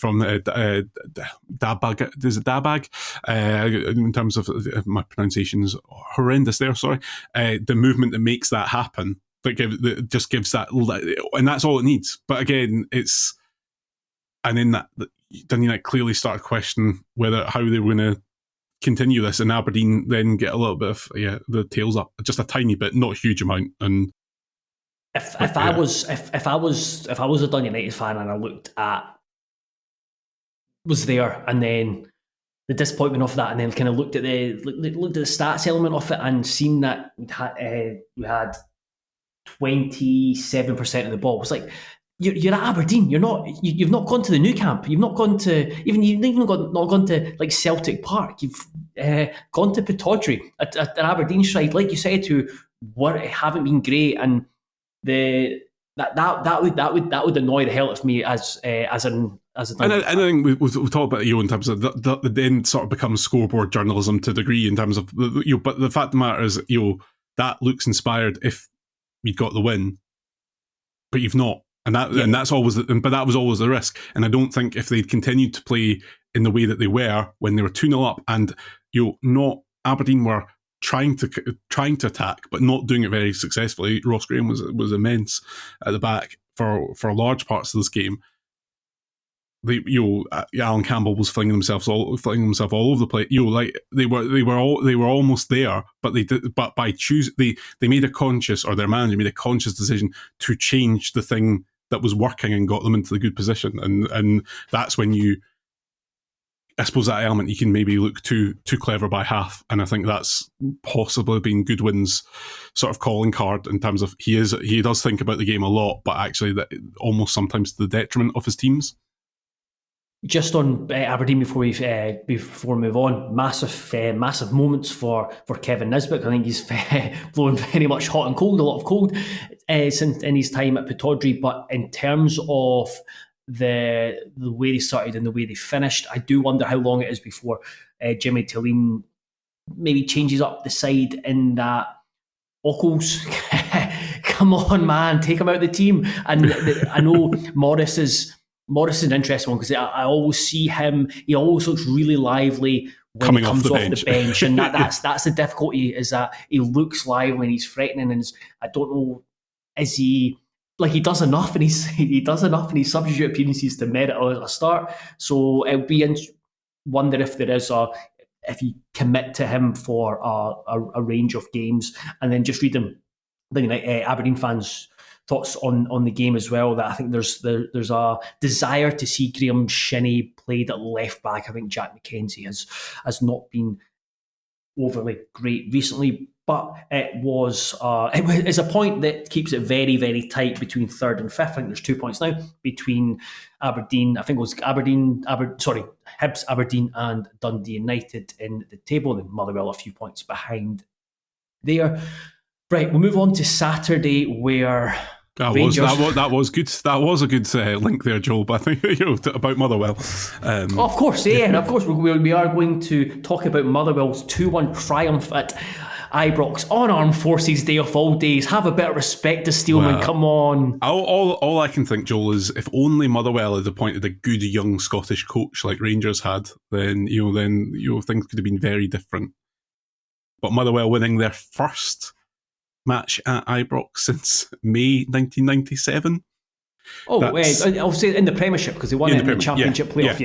Dabag. Is it Dabag? In terms of my pronunciation's horrendous there. Sorry, the movement that makes that happen. That just gives that, and that's all it needs. But again, and then that Dundee United clearly started questioning how they were going to continue this, and Aberdeen then get a little bit of the tails up, just a tiny bit, not a huge amount. And if I was a Dundee United fan and I was there, and then the disappointment of that, and then kind of looked at the stats element of it, and seen that we had 27% of the ball. It's like, you're at Aberdeen. You've not gone to the new camp. You've not gone to not gone to like Celtic Park. You've gone to Pittodrie at Aberdeen side, like you said, who haven't been great, and that would annoy the hell out of me as an. And I think we've talked about in terms of the then sort of becomes scoreboard journalism to a degree in terms of but the fact of the matter is that looks inspired if you'd got the win, but you've not. And that's always, but that was always the risk. And I don't think if they'd continued to play in the way that they were when they were 2-0 up, and Aberdeen were trying to attack, but not doing it very successfully. Ross Graham was immense at the back for large parts of this game. Alan Campbell was flinging himself all over the place. They were almost there, but they made a conscious, or their manager made a conscious decision to change the thing that was working and got them into the good position. And that's when I suppose that element, you can maybe look too clever by half. And I think that's possibly been Goodwin's sort of calling card in terms of he does think about the game a lot, but actually that almost sometimes to the detriment of his teams. Just on Aberdeen before we move on, massive moments for Kevin Nisbet. I think he's blowing very much hot and cold, a lot of cold since in his time at Pittodrie. But in terms of the way they started and the way they finished, I do wonder how long it is before Jimmy Tillene maybe changes up the side in that Ockles. Come on, man, take him out of the team. And I know Morris is an interesting one because I always see him. He always looks really lively when he comes off the bench, and that's the difficulty, is that he looks lively and he's threatening. And I don't know, is he like he does enough in his substitute appearances to merit a start? So it would be wonder if there is if you commit to him for a range of games, and then just read them. I think Aberdeen fans thoughts on the game as well. That I think there's a desire to see Graham Shinney played at left back. I think Jack McKenzie has not been overly great recently, but it's a point that keeps it very, very tight between third and fifth. I think there's 2 points now between Aberdeen. I think it was Hibs, Aberdeen, and Dundee United in the table, and Motherwell a few points behind there. Right, we'll move on to Saturday, where that was good. That was a good link there, Joel. But I think about Motherwell. Of course, we are going to talk about Motherwell's 2-1 triumph at Ibrox on Armed Forces Day of all days. Have a bit of respect to Steelman. Come on. All I can think, Joel, is if only Motherwell had appointed a good young Scottish coach like Rangers had, then things could have been very different. But Motherwell winning their first match at Ibrox since May 1997. I'll say in the Premiership, because they won it in the Championship playoff.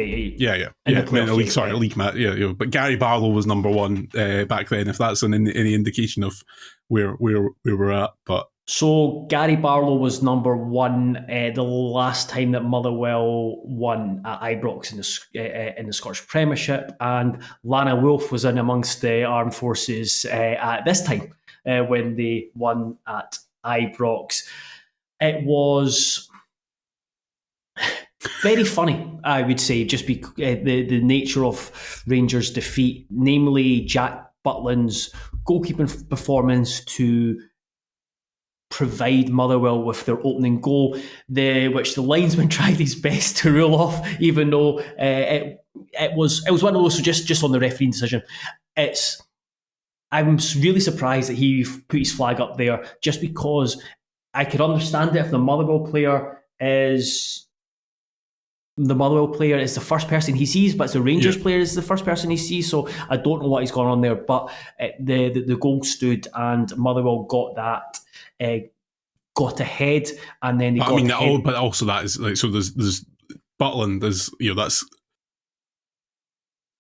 League match. Yeah. But Gary Barlow was number one back then, if that's any indication of where we were at. But so Gary Barlow was number one the last time that Motherwell won at Ibrox in the Scottish Premiership, and Lana Wolf was in amongst the Armed Forces at this time when they won at Ibrox. It was very funny, I would say, just because the nature of Rangers' defeat, namely Jack Butland's goalkeeping performance to provide Motherwell with their opening goal, which the linesman tried his best to rule off, even though it was one of those. So just on the refereeing decision, I'm really surprised that he put his flag up there, just because I could understand it if the Motherwell player is the first person he sees, but the Rangers player is the first person he sees. So I don't know what he's gone on there, but the goal stood, and Motherwell got that, got ahead, and then they got ahead. But also that is like, so there's Butland is, that's,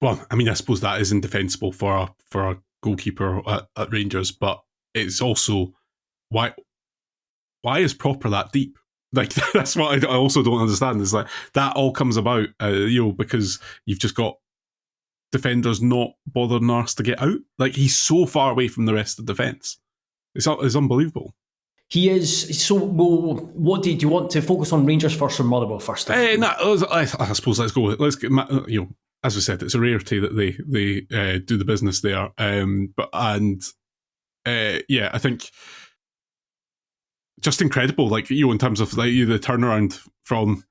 well, I mean, I suppose that is indefensible for a goalkeeper at Rangers, but it's also why is Proper that deep? Like, that's what I also don't understand, is like that all comes about because you've just got defenders not bothering arse to get out. Like, he's so far away from the rest of the defence. It's unbelievable. He is. So, what do you want to focus on, Rangers first or Motherwell first? I suppose let's go. Let's get, as we said, it's a rarity that they do the business there. I think just incredible. Like, in terms of like the turnaround from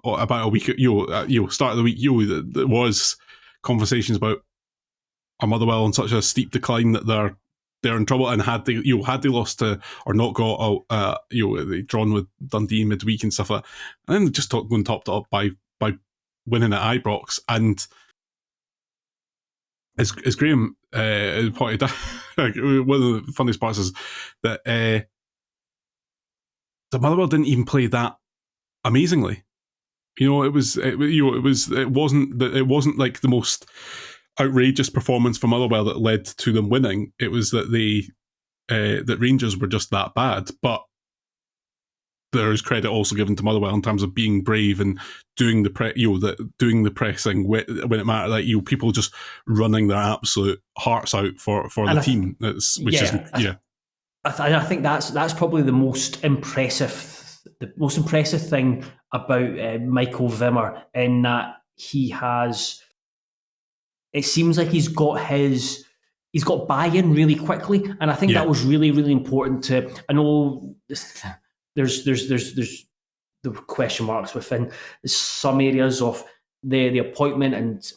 about a week, start of the week, there was conversations about a Motherwell on such a steep decline that they're in trouble, and had they lost to, or not got they drawn with Dundee midweek and stuff like that, and then just going topped up by winning at Ibrox. And as Graham pointed out, one of the funniest parts is that the Motherwell didn't even play that amazingly. It wasn't like the most outrageous performance from Motherwell that led to them winning. It was that that Rangers were just that bad. But there is credit also given to Motherwell in terms of being brave and doing the pressing when it mattered. Like, people just running their absolute hearts out for the team. I think that's probably the most impressive thing about Michael Wimmer, in that he has. It seems like he's got buy-in really quickly, and I think that was really, really important to. I know there's the question marks within some areas of the appointment and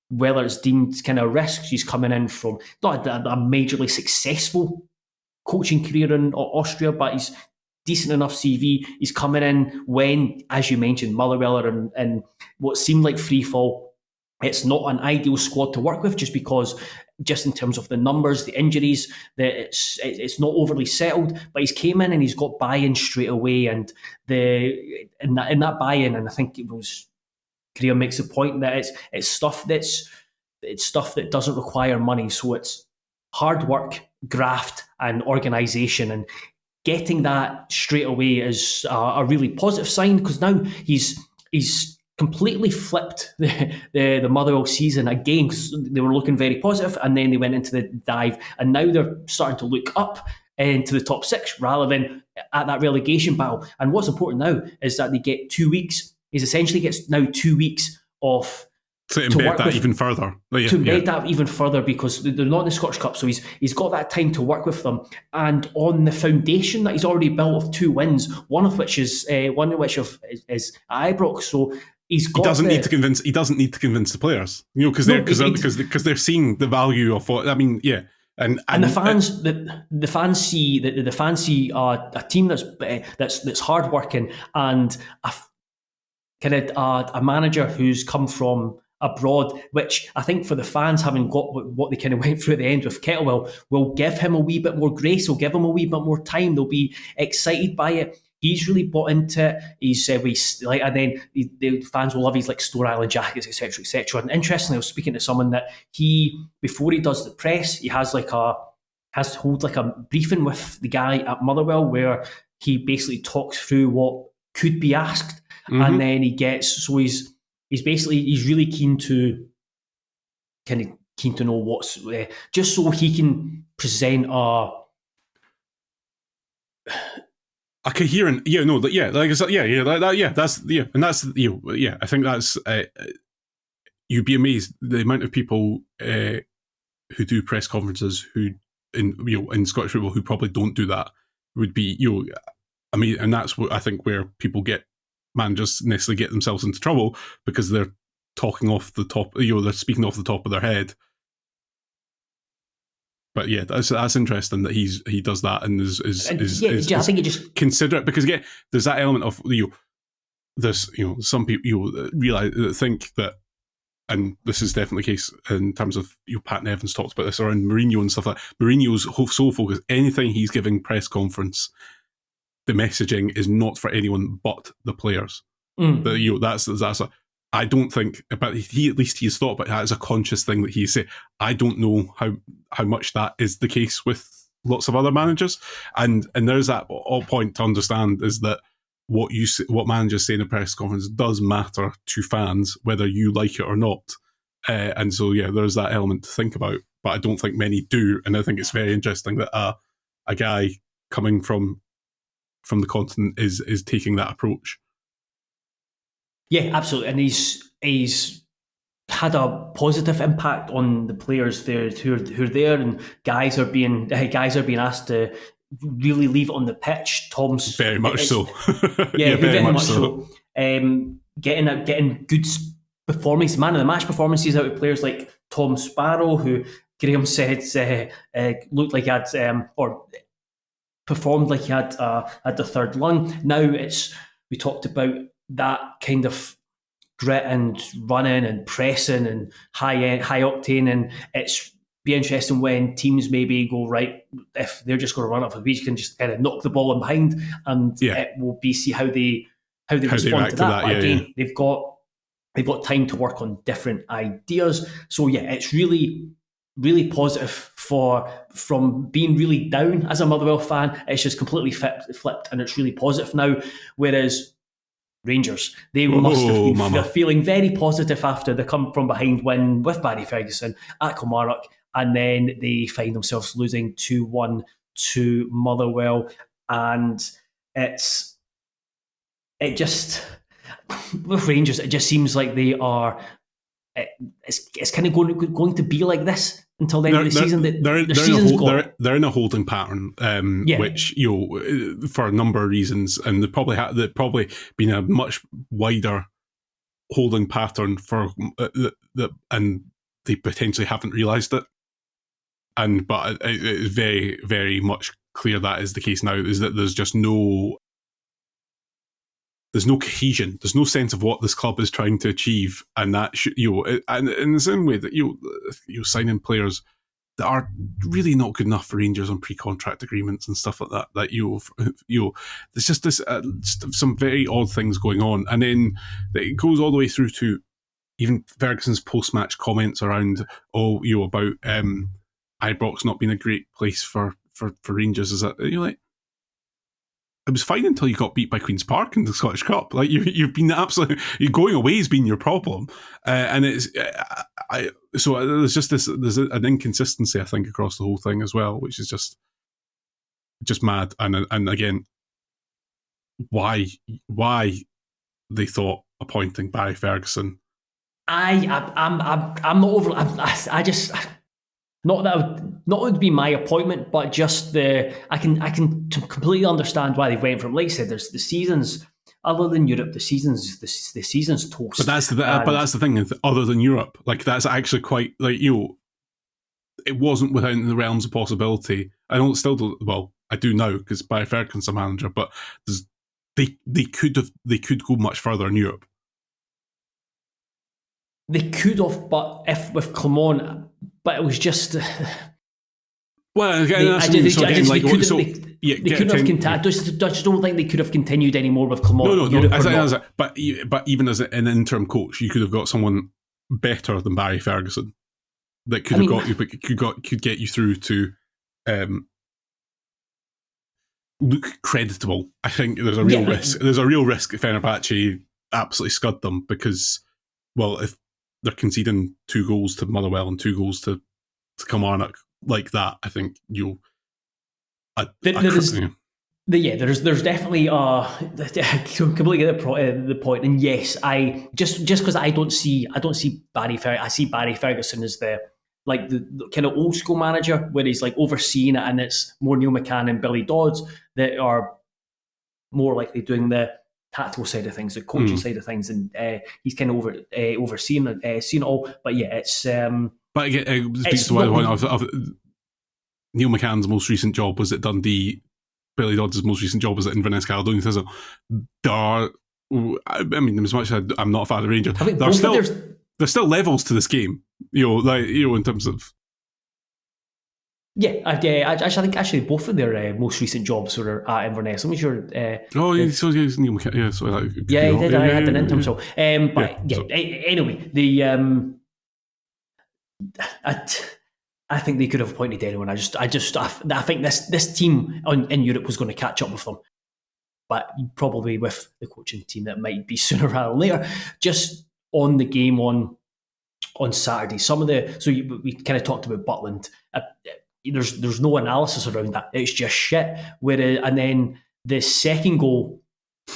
whether it's deemed kind of risks. He's coming in from not a majorly successful coaching career in Austria, but he's decent enough CV. He's coming in when, as you mentioned, Motherwell are in what seemed like free fall. It's not an ideal squad to work with, just in terms of the numbers, the injuries, that it's not overly settled. But he's came in and he's got buy-in straight away, and in that buy-in, and I think it was Graham makes the point that it's stuff that doesn't require money. So it's hard work, graft, and organisation, and getting that straight away is a really positive sign, because now he's completely flipped the Motherwell season again, because they were looking very positive and then they went into the dive, and now they're starting to look up into the top 6 rather than at that relegation battle. And what's important now is that they get 2 weeks. He essentially gets now 2 weeks off to embed that even further. To embed that even further, because they're not in the Scottish Cup, so he's got that time to work with them. And on the foundation that he's already built of 2 wins, one of which is Ibrox. So he doesn't need to convince the players, because they're seeing the value of what. I mean, yeah. And the fans see a team that's hard working, and a manager who's come from abroad, which I think for the fans, having got what they kind of went through at the end with Kettlewell, will give him a wee bit more grace, will give him a wee bit more time. They'll be excited by it. He's really bought into it. And then the fans will love his Store Island jackets, etc., etc. And interestingly, I was speaking to someone that before he does the press, he has to hold a briefing with the guy at Motherwell where he basically talks through what could be asked, and then he's really keen to know what's just so he can present a coherent, and I think that's you'd be amazed the amount of people who do press conferences in Scottish football who probably don't do that would be and that's what I think where people managers necessarily get themselves into trouble, because they're talking off the top, they're speaking off the top of their head. But yeah, that's interesting that he does that and I think it just considerate, because again, there's that element of there's some people think that, and this is definitely the case in terms of Pat Nevins talked about this around Mourinho and stuff like that. Mourinho's so focused, anything he's giving press conference, the messaging is not for anyone but the players. I don't think, but he's thought about that as a conscious thing that he say. I don't know how much that is the case with lots of other managers, and there's that all point to understand is that what managers say in a press conference does matter to fans, whether you like it or not. And so there's that element to think about, but I don't think many do, and I think it's very interesting that a guy coming from the continent is taking that approach. Yeah, absolutely, and he's had a positive impact on the players there who are there, and guys are being asked to really leave it on the pitch. Tom's very much so. very much so. Getting good performance, man of the match performances out of players like Tom Sparrow, who Graham said looked like he had or performed like he had the third lung. Now we talked about that kind of grit and running and pressing and high octane, and it's be interesting when teams maybe go, right, if they're just going to run up for the beach, can just kind of knock the ball in behind, and it will be see how they respond to that. But again, they've got time to work on different ideas. So it's really, really positive from being really down as a Motherwell fan. It's just completely flipped, and it's really positive now. Whereas Rangers, they must have been feeling very positive after the come from behind win with Barry Ferguson at Kilmarnock, and then they find themselves losing 2-1 to Motherwell, and it just with Rangers, it just seems like they are. It's kind of going to be like this until the end of the season. They're in a holding pattern, which for a number of reasons, and they've probably been a much wider holding pattern for and they potentially haven't realised it. But it is very, very much clear that is the case now. Is that there's just there's no cohesion. There's no sense of what this club is trying to achieve, and that and in the same way that you signing players that are really not good enough for Rangers on pre-contract agreements and stuff like that. That there's just this some very odd things going on, and then it goes all the way through to even Ferguson's post-match comments around about Ibrox not being a great place for Rangers. Is that like? it was fine until you got beat by Queen's Park in the Scottish Cup. Like you've been absolutely, you're going away has been your problem, and it's so there's just there's an inconsistency I think across the whole thing as well, which is just mad. And again, why they thought appointing Barry Ferguson. I'm not over. I just. Not that it would be my appointment, but just I can completely understand why they went from. Like I said, there's the seasons other than Europe. The season's toast. But that's the thing. Other than Europe, like that's actually quite like it wasn't within the realms of possibility. I don't still do. Well, I do now because Barry Ferguson's a manager, but they could go much further in Europe. They could have, but if with Clermont. But it was just. Well, again, they couldn't have continued. I just don't think they could have continued anymore with Clermont. No. But even as an interim coach, you could have got someone better than Barry Ferguson that could get you through to look creditable. I think there's a real risk. There's a real risk if Fenerbahce absolutely scud them because, well, if they're conceding 2 goals to Motherwell and 2 goals to Kilmarnock like that, I think you'll. There's definitely completely get the point. And yes, I just because I don't see Barry Ferguson. I see Barry Ferguson as the kind of old school manager where he's like overseeing it, and it's more Neil McCann and Billy Dodds that are more likely doing the tactical side of things, the coaching side of things, and he's kind of overseeing it all. But yeah, it's. But again, it speaks to one of Neil McCann's most recent job was at Dundee. Billy Dodds' most recent job was at Inverness Caledonian. So there are, I mean, as much as I'm not a fan of Rangers, there's still levels to this game. In terms of. Yeah, I think actually both of their most recent jobs were at Inverness. I'm sure. So he's Neil McCann. Yeah, so that he did. I had an interim. So, anyway, the I think they could have appointed anyone. I think this team in Europe was going to catch up with them, but probably with the coaching team that might be sooner rather than later. Just on the game on Saturday, we kind of talked about Butland. There's no analysis around that. It's just shit. And then the second goal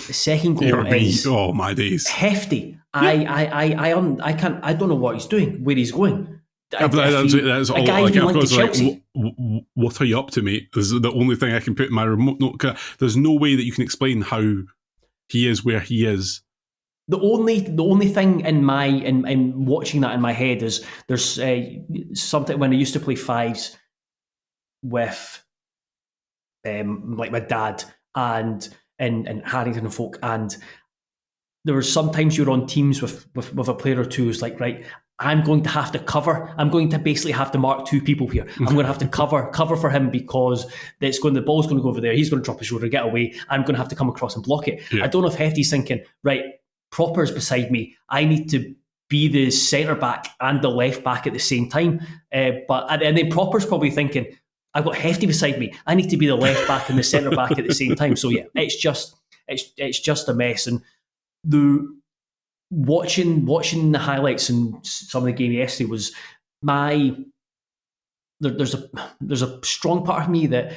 is oh my days hefty. Yeah. I don't know what he's doing, where he's going. That's all. What are you up to, mate? This is the only thing I can put in my remote note. There's no way that you can explain how he is where he is. The only thing in watching that in my head is there's something when I used to play fives with like my dad and Harrington and folk, and there were sometimes you were on teams with a player or two who's like, right, I'm going to have to cover. I'm going to basically have to mark 2 people here. I'm going to have to cover for him because the ball's going to go over there. He's going to drop his shoulder, get away. I'm going to have to come across and block it. Yeah. I don't know if Hefty's thinking, right, Proper's beside me. I need to be the centre back and the left back at the same time. And then Proper's probably thinking, I've got Hefty beside me. I need to be the left back and the centre back at the same time. So yeah, it's just a mess. And the watching the highlights and some of the game yesterday was there's a strong part of me that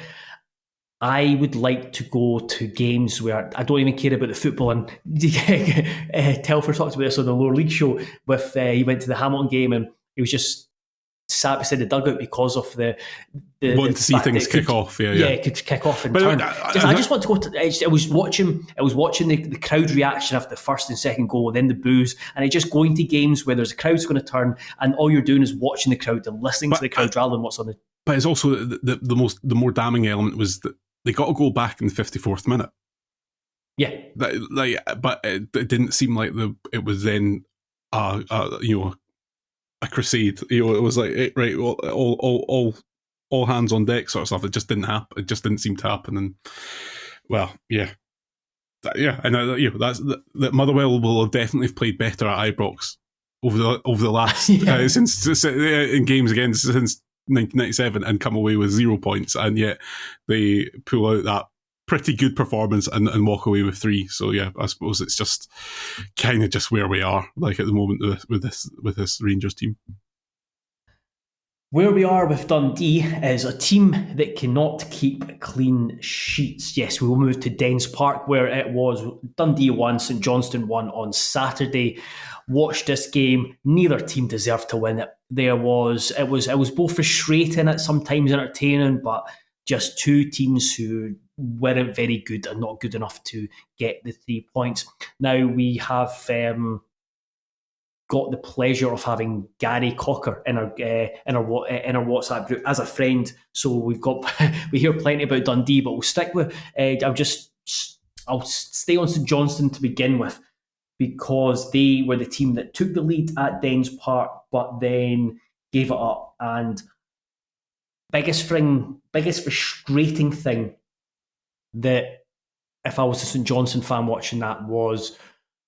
I would like to go to games where I don't even care about the football. And Telfer talked about this on the lower league show with he went to the Hamilton game and he was just sat beside the dugout because of the wanting to see things kick off. Yeah, it could kick off and turn. I just want to go to. I was watching the crowd reaction after the first and second goal, and then the boos, and I just going to games where there's a crowd's going to turn, and all you're doing is watching the crowd and listening to the crowd rather than what's on the. But it's also the more damning element was that they got a goal back in the 54th minute. Yeah, but it didn't seem like it was then a crusade. It was like right, all hands on deck sort of stuff. It just didn't happen. It just didn't seem to happen. And well, yeah, and that's that. Motherwell will have definitely played better at Ibrox over the last since in games again since 1997 and come away with 0 points, and yet they pull out pretty good performance and walk away with 3. So yeah, I suppose it's just kind of just where we are like at the moment with this Rangers team. Where we are with Dundee is a team that cannot keep clean sheets. Yes, we will move to Dens Park, where it was Dundee 1, St Johnstone 1 on Saturday. Watched this game. Neither team deserved to win it. It was both frustrating at sometimes entertaining, but just two teams who weren't very good and not good enough to get the 3 points. Now we have got the pleasure of having Gary Cocker in our WhatsApp group as a friend. So we hear plenty about Dundee, but we'll stick with. I'll stay on St Johnstone to begin with, because they were the team that took the lead at Dens Park, but then gave it up. And biggest frustrating thing that, if I was a St Johnstone fan watching that, was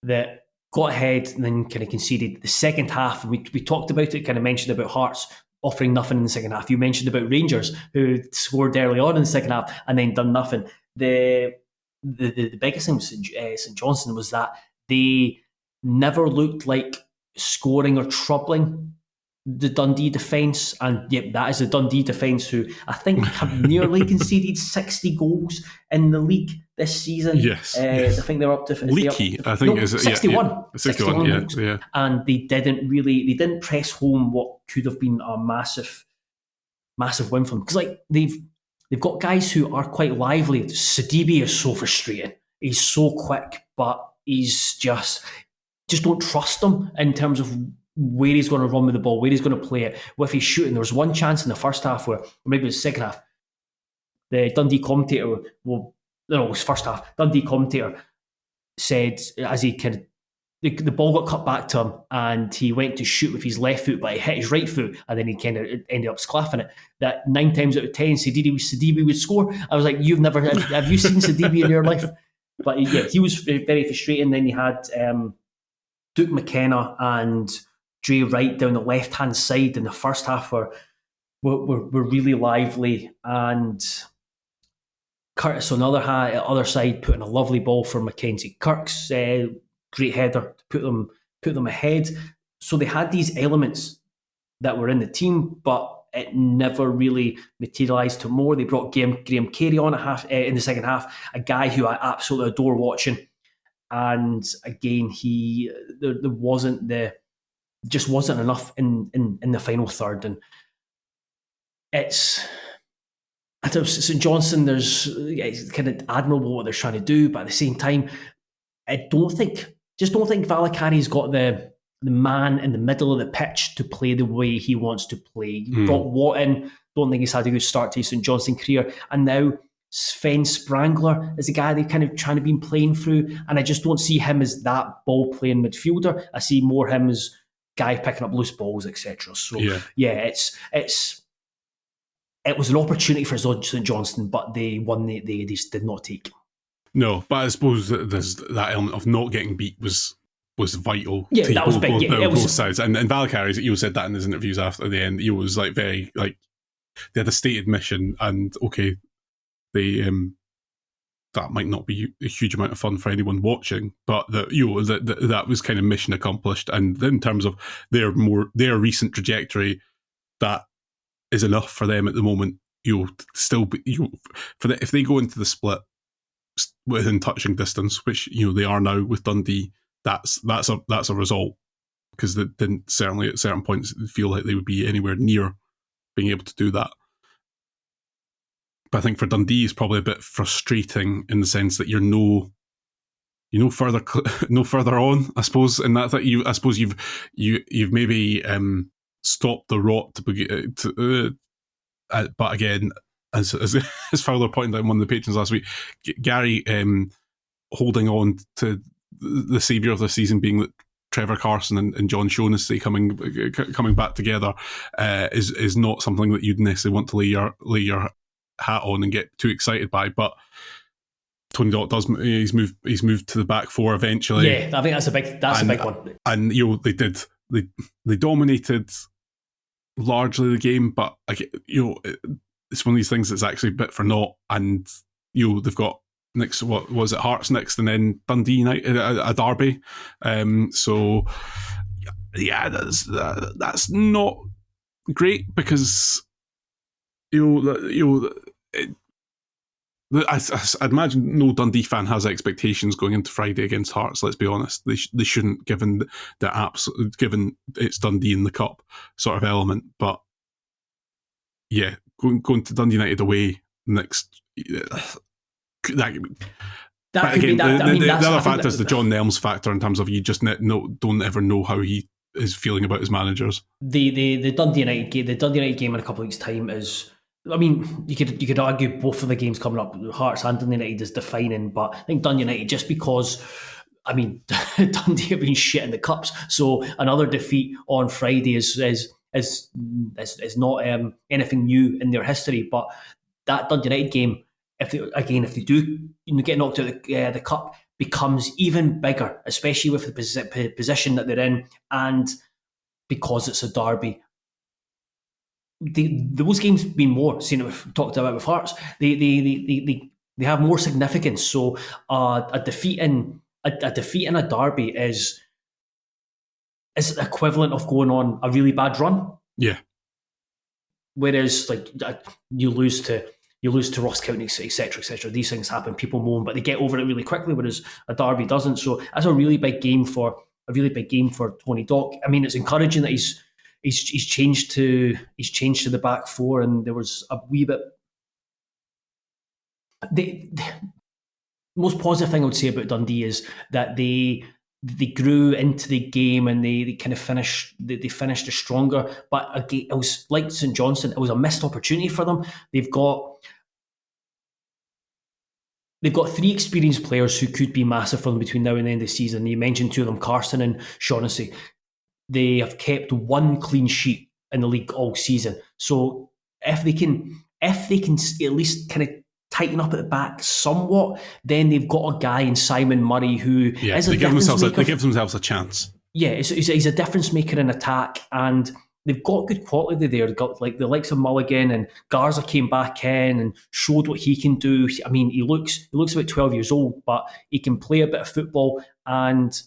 that got ahead and then kind of conceded the second half. We talked about it, kind of mentioned about Hearts offering nothing in the second half. You mentioned about Rangers, who scored early on in the second half and then done nothing. The biggest thing with St Johnstone was that they never looked like scoring or troubling the Dundee defence. And yep, that is the Dundee defence, who I think have nearly conceded 60 goals in the league this season. Yes. I think they're up to leaky. I think is 61. Yeah. 61 goals. Yeah. And they didn't press home what could have been a massive win for them, because like they've got guys who are quite lively. Sidibe is so frustrating. He's so quick, but he's just don't trust him in terms of where he's going to run with the ball, where he's going to play it, if he's shooting. There was one chance in the first half or maybe the second half, the Dundee commentator, it was first half, Dundee commentator said, as he kind of, the ball got cut back to him and he went to shoot with his left foot, but he hit his right foot and then he kind of ended up sclaffing it. That 9 times out of 10, Sidibe would score. I was like, have you seen Sidibe in your life? But yeah, he was very frustrating. Then you had Duke McKenna and Dre Wright down the left-hand side in the first half were really lively, and Curtis on the other side put in a lovely ball for Mackenzie Kirk's great header to put them ahead. So they had these elements that were in the team, but it never really materialised to more. They brought Graham Carey on in the second half, a guy who I absolutely adore watching. And again, there wasn't enough in the final third. And it's St Johnstone, it's kind of admirable what they're trying to do, but at the same time, I don't think Valacari's got the man in the middle of the pitch to play the way he wants to play. He brought Watt in, don't think he's had a good start to his St Johnstone career, and now Sven Sprangler is a guy they've kind of trying to be playing through, and I just don't see him as that ball-playing midfielder. I see more him as guy picking up loose balls, etc. So yeah, it was an opportunity for St Johnstone, but they just did not take. No, but I suppose there's that element of not getting beat was vital. Yeah, that was big. Yeah, both sides. And Valacari, you said that in his interviews after the end. He was like very like they had a stated mission, and okay, they that might not be a huge amount of fun for anyone watching, but that was kind of mission accomplished. And in terms of their recent trajectory, that is enough for them at the moment. If they go into the split within touching distance, which they are now with Dundee, that's a result, because they didn't certainly at certain points feel like they would be anywhere near being able to do that. But I think for Dundee, it's probably a bit frustrating in the sense that you're no further on. I suppose in that you've maybe stopped the rot but again, as Fowler pointed out in one of the patrons last week, Gary holding on to the saviour of the season being that Trevor Carson and John Shaughnessy coming back together is not something that you'd necessarily want to lay your hat on and get too excited by. But Tony Dott he's moved to the back four eventually. Yeah, I think that's a big one. And they dominated largely the game, but it's one of these things that's actually bit for naught, and they've got next, what was it, Hearts next, and then Dundee United, a derby. So yeah, that's not great, because I'd imagine no Dundee fan has expectations going into Friday against Hearts. Let's be honest, they shouldn't, given given it's Dundee in the cup sort of element. But yeah, going to Dundee United away next. The other factor is the John Nelms factor, in terms of you just don't ever know how he is feeling about his managers. The Dundee United game in a couple of weeks' time is. I mean, you could argue both of the games coming up, Hearts and Dundee United, is defining. But I think Dundee United, just because, I mean, Dundee have been shit in the cups, so another defeat on Friday is not anything new in their history. But that Dundee United game, if they do get knocked out of the cup, becomes even bigger, especially with the position that they're in, and because it's a derby. Those games mean more. Seeing we've talked about with Hearts, they have more significance. So a defeat in a derby is equivalent of going on a really bad run. Yeah. Whereas you lose to Ross County, etc. These things happen. People moan, but they get over it really quickly. Whereas a derby doesn't. So that's a really big game for Tony Dock. I mean, it's encouraging that he's changed to the back four, and there was a wee bit. The most positive thing I would say about Dundee is that they grew into the game, and they kind of finished stronger. But again, it was like St Johnstone. It was a missed opportunity for them. They've got 3 experienced players who could be massive for them between now and the end of the season. You mentioned 2 of them, Carson and Shaughnessy. They have kept 1 clean sheet in the league all season. So if they can at least kind of tighten up at the back somewhat, then they've got a guy in Simon Murray who is a difference maker. They give themselves a chance. Yeah, he's a difference maker in attack, and they've got good quality there. They've got like the likes of Mulligan, and Garza came back in and showed what he can do. I mean, he looks about 12 years old, but he can play a bit of football, and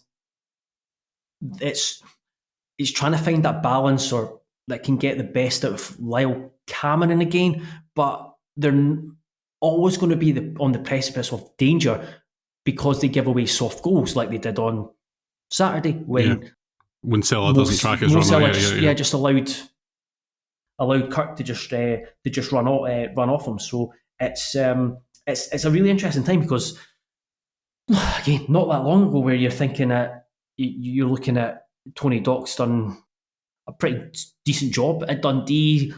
he's trying to find that balance or that can get the best out of Lyle Cameron again, but they're always going to be on the precipice of danger because they give away soft goals like they did on Saturday when Sella doesn't track his run. Just allowed Kirk to just run off him. So it's a really interesting time, because again, not that long ago, where you're thinking that you're looking at Tony Dock's done a pretty decent job at Dundee,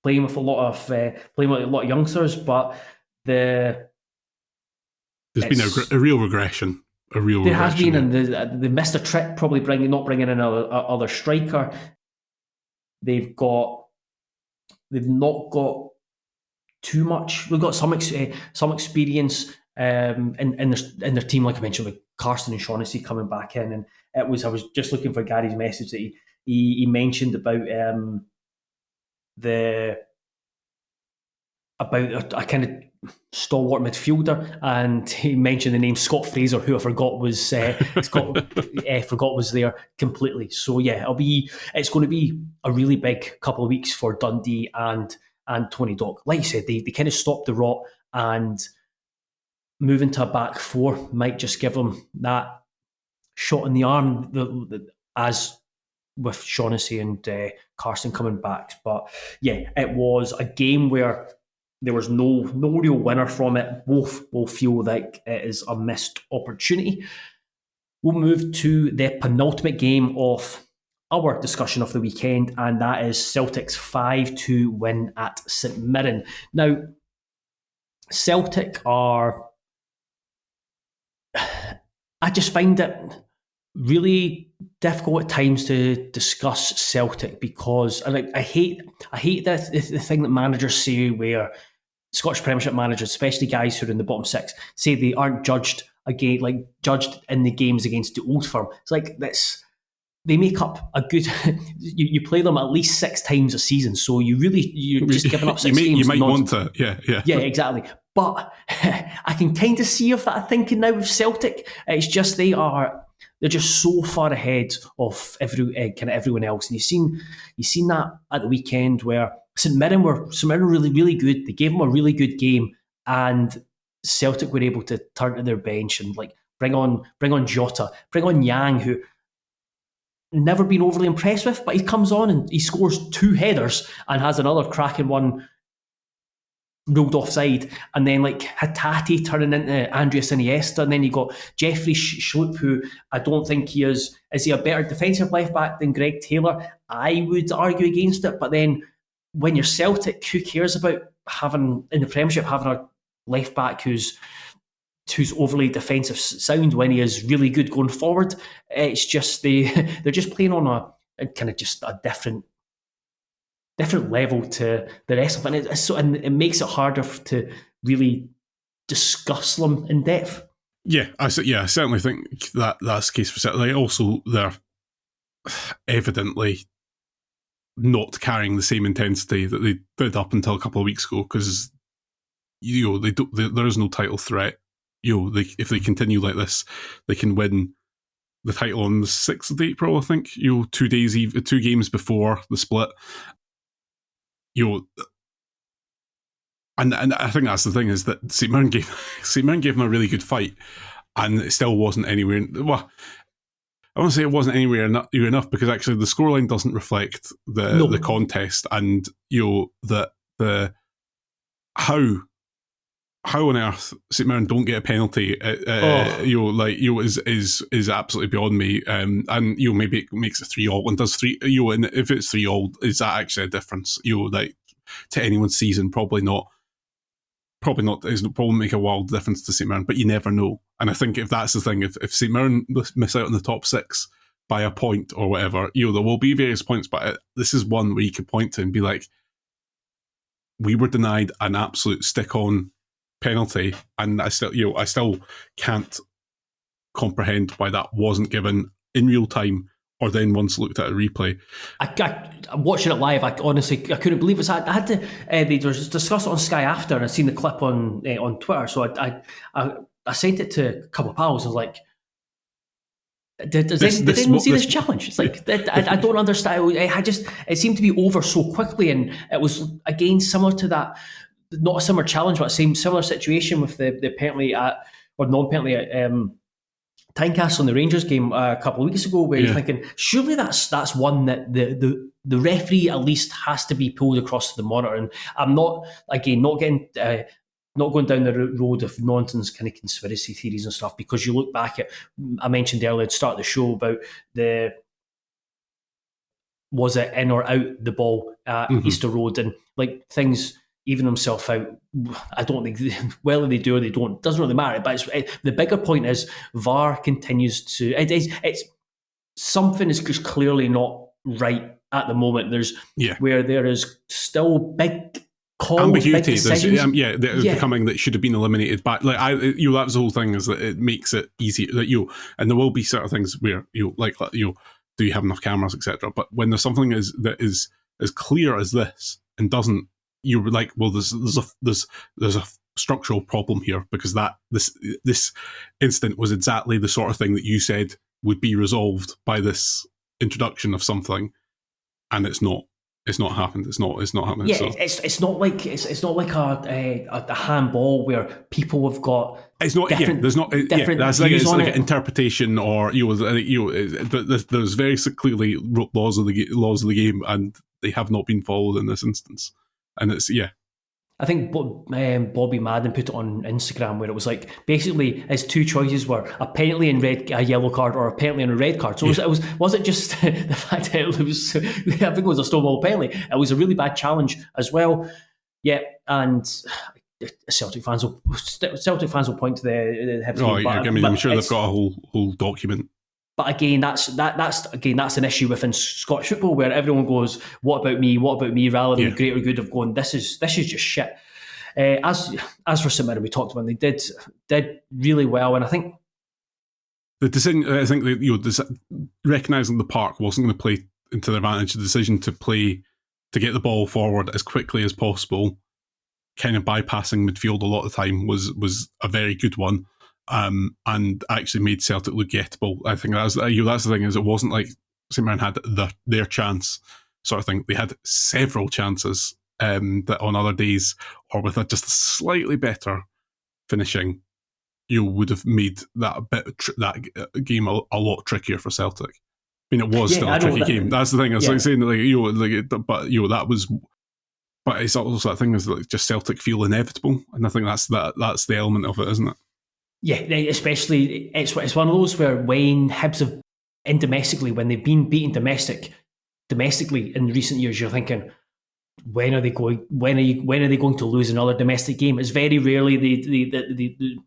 playing with a lot of youngsters, but there's been a real regression. There has been, and they missed a trick, probably not bringing in another striker. They've not got too much. We've got some experience in their team, like I mentioned, with Carson and Shaughnessy coming back in, and I was just looking for Gary's message that he mentioned about a kind of stalwart midfielder, and he mentioned the name Scott Fraser, who I forgot was there completely. So yeah, it's going to be a really big couple of weeks for Dundee and Tony Dock. Like you said, they kind of stopped the rot, and moving to a back four might just give them that shot in the arm, as with Shaughnessy and Carson coming back. But yeah, it was a game where there was no real winner from it. Both will feel like it is a missed opportunity. We'll move to the penultimate game of our discussion of the weekend, and that is Celtic's 5-2 win at St Mirren. Now, Celtic are... I just find it really difficult at times to discuss Celtic, because I hate that the thing that managers say, where Scottish Premiership managers, especially guys who are in the bottom 6, say they aren't judged in the games against the old firm. It's like this. They make up a good. You play them at least 6 times a season, so you're just giving up 6 games. You might want to, yeah, exactly. But I can kind of see of that thinking now with Celtic. It's just they're just so far ahead of everyone else, and you've seen that at the weekend where St Mirren were really, really good. They gave them a really good game, and Celtic were able to turn to their bench and like bring on Jota, bring on Yang, who never been overly impressed with, but he comes on and he scores 2 headers and has another cracking one ruled offside, and then like Hatate turning into Andreas Iniesta, and then you got Jeffrey Schlupp, who I don't think he is he a better defensive left back than Greg Taylor? I would argue against it, but then when you're Celtic, who cares about having in the Premiership having a left back who's overly defensive sound when he is really good going forward? It's just they're just playing on a kind of just a different level to the rest of it, and it makes it harder to really discuss them in depth. Yeah, I certainly think that's the case for Celtic. Also, they're evidently not carrying the same intensity that they did up until a couple of weeks ago, because there is no title threat. If they continue like this, they can win the title on the 6th of April, I think. 2 games before the split. And I think that's the thing, is that St Mirren gave them a really good fight, and it still wasn't anywhere. Well, I want to say it wasn't anywhere enough, because actually the scoreline doesn't reflect the contest, and that the how on earth St Mirren don't get a penalty, is absolutely beyond me. And maybe it makes it 3-3, and does 3. And if it's 3-3, is that actually a difference? To anyone's season, probably not. It won't make a wild difference to St Mirren, but you never know. And I think if that's the thing, if St Mirren miss out on the top 6 by a point or whatever, there will be various points, but this is one where you could point to and be like, we were denied an absolute stick-on penalty, and I still can't comprehend why that wasn't given in real time, or then once looked at a replay. I'm watching it live. I couldn't believe it. I had to. They discussed it on Sky after, and I seen the clip on Twitter. So I sent it to a couple of pals. I was like, did anyone see this challenge? It's like I don't understand. It seemed to be over so quickly, and it was again similar to that. Not a similar challenge, but similar situation with the penalty or non-penalty at Tynecastle in the Rangers game a couple of weeks ago, where you're thinking, surely that's one that the referee at least has to be pulled across the monitor. And I'm not going down the road of nonsense kind of conspiracy theories and stuff, because you look back at, I mentioned earlier at the start of the show about was it in or out the ball at Easter Road, and like things even themselves out. I don't think whether they do or they don't doesn't really matter. But the bigger point is VAR continues to. It's something is just clearly not right at the moment. Where there is still big calls, ambiguity. Big decisions. Becoming that should have been eliminated. But that was the whole thing, is that it makes it easy that and there will be certain things where do you have enough cameras, etc. But when there's something that is as clear as this and doesn't. You're like, well, there's a structural problem here, because this incident was exactly the sort of thing that you said would be resolved by this introduction of something, and it's not happened. It's not happening. Yeah, it's not like a handball where people have got. It's not. There's not. That's like it's like an interpretation, or there's very clearly laws of the game, and they have not been followed in this instance. And it's I think Bobby Madden put it on Instagram, where it was like basically his 2 choices were a penalty and a yellow card, or a penalty and a red card. So was it just the fact that it was? I think it was a stonewall penalty. It was a really bad challenge as well. Yeah, and Celtic fans will point to the Hibs game. I'm sure they've got a whole document. But again, that's an issue within Scottish football, where everyone goes, "What about me? What about me?" rather than the greater good of going, "This is just shit." As for St Mirren, we talked about, they did really well, and I think the decision. I think that recognising the park wasn't going to play into their advantage. The decision to get the ball forward as quickly as possible kind of bypassing midfield a lot of the time was a very good one, and actually made Celtic look gettable. I think that's the thing, is it wasn't like St Mirren had their chance sort of thing. They had several chances that on other days, or with just a slightly better finishing, you would have made that game a lot trickier for Celtic. I mean, it was still a tricky game. That's the thing. It's like saying that was. But it's also that thing is that just Celtic feel inevitable, and I think that's the element of it, isn't it? Yeah, especially it's one of those where when Hibs have domestically, when they've been beaten domestically in recent years, you're thinking, when are they going to lose another domestic game? It's very rarely the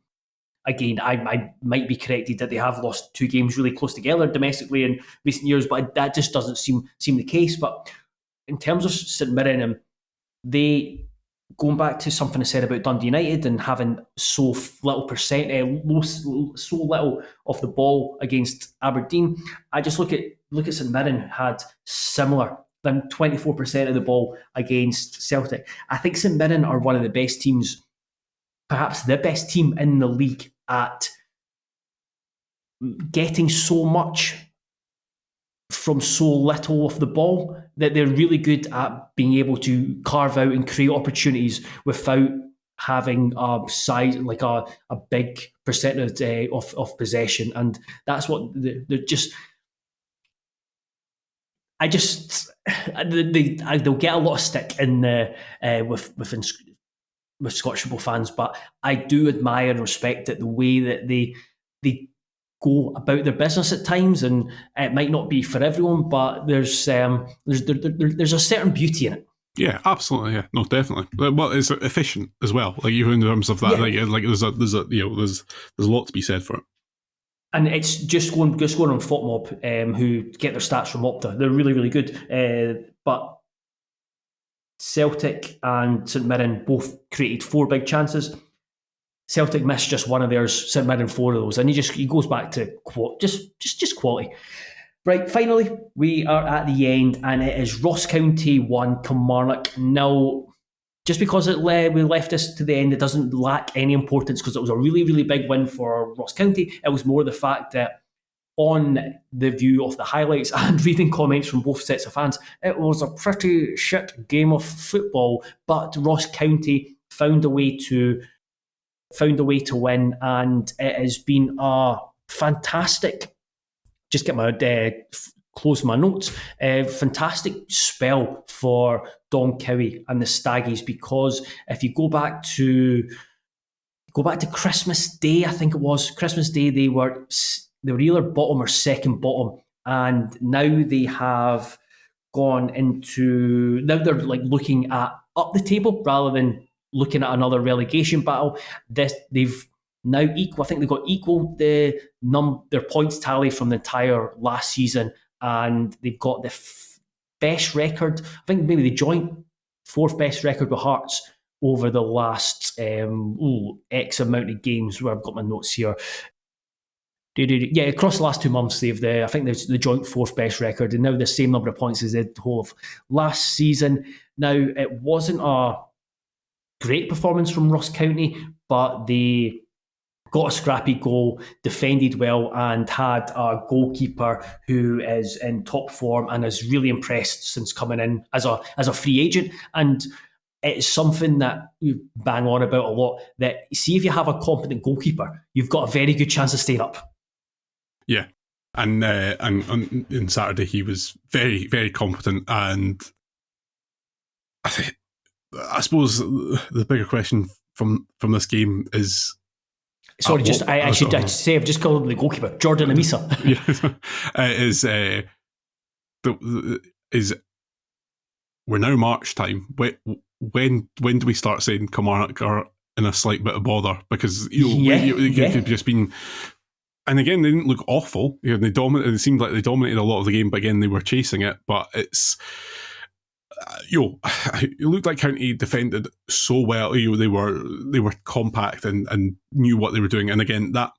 again, I might be corrected that they have lost 2 games really close together domestically in recent years, but that just doesn't seem the case. But in terms of St Mirren, they, going back to something I said about Dundee United and having so little so little of the ball against Aberdeen, I just look at St Mirren had similar, than 24% of the ball against Celtic. I think St Mirren are one of the best teams, perhaps the best team in the league at getting so much from so little of the ball, that they're really good at being able to carve out and create opportunities without having a size, like a big percentage of possession. And that's what they're just. They'll get a lot of stick in with Scottish football fans, but I do admire and respect the way that they go about their business at times, and it might not be for everyone, but there's a certain beauty in it. Yeah, absolutely. Yeah, no, definitely. Well, it's efficient as well. Like even in terms of that, like there's a lot to be said for it. And it's just going on FotMob, who get their stats from Opta. They're really, really good. But Celtic and St Mirren both created 4 big chances. Celtic missed just one of theirs, St Mirren 4 of those. And he goes back to just quality. Right, finally, we are at the end, and it is Ross County 1, Kilmarnock 0. Just because we left this to the end, it doesn't lack any importance, because it was a really, really big win for Ross County. It was more the fact that on the view of the highlights and reading comments from both sets of fans, it was a pretty shit game of football, but Ross County found a way to win, and it has been a fantastic, just get my close my notes, fantastic spell for Don Cowie and the Staggies, because if you go back to Christmas Day, I think it was Christmas Day, they were either bottom or second bottom, and now they have gone into, now they're like looking at up the table rather than looking at another relegation battle. They've now equal. I think they've got equal their points tally from the entire last season, and they've got the best record. I think maybe the joint 4th best record with Hearts over the last X amount of games. Where I've got my notes here. Yeah, across the last 2 months, I think there's the joint 4th best record, and now the same number of points as the whole of last season. Now, it wasn't a great performance from Ross County, but they got a scrappy goal, defended well, and had a goalkeeper who is in top form and has really impressed since coming in as a free agent. And it's something that you bang on about a lot, that see, if you have a competent goalkeeper, you've got a very good chance of staying up. Yeah. And on Saturday he was very, very competent, and I suppose the bigger question from this game is, sorry, I should say I've just called him the goalkeeper, Jordan Amisa. Is we're now March time. When do we start saying Kilmarnock are in a slight bit of bother? Because could just been. And again, they didn't look awful. They dominated. It seemed like they dominated a lot of the game, but again, they were chasing it. But it's, it looked like County defended so well. They were compact and knew what they were doing. And again, that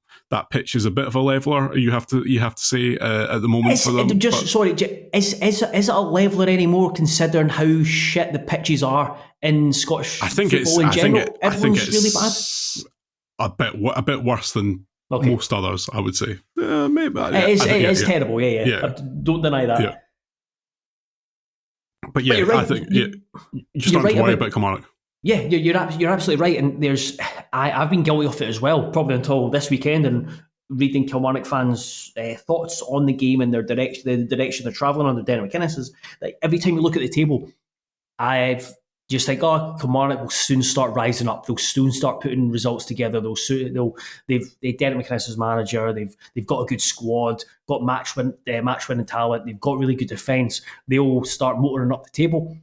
pitch is a bit of a leveler. You have to say at the moment for them. Is it a leveler anymore, considering how shit the pitches are in Scottish football in general? Everyone's really bad? A bit worse than most others, I would say. Maybe, it is terrible, yeah. I don't deny that. Yeah. But yeah, right. I think you're starting to worry about Kilmarnock. Yeah, you're absolutely right. And I've been guilty of it as well, probably until this weekend, and reading Kilmarnock fans' thoughts on the game and the direction they're travelling under Derek McInnes is like every time you look at the table, I've just like, Kilmarnock will soon start rising up. They'll soon start putting results together. They've Derek McInnes' manager. They've got a good squad, got match winning talent. They've got really good defence. They'll start motoring up the table.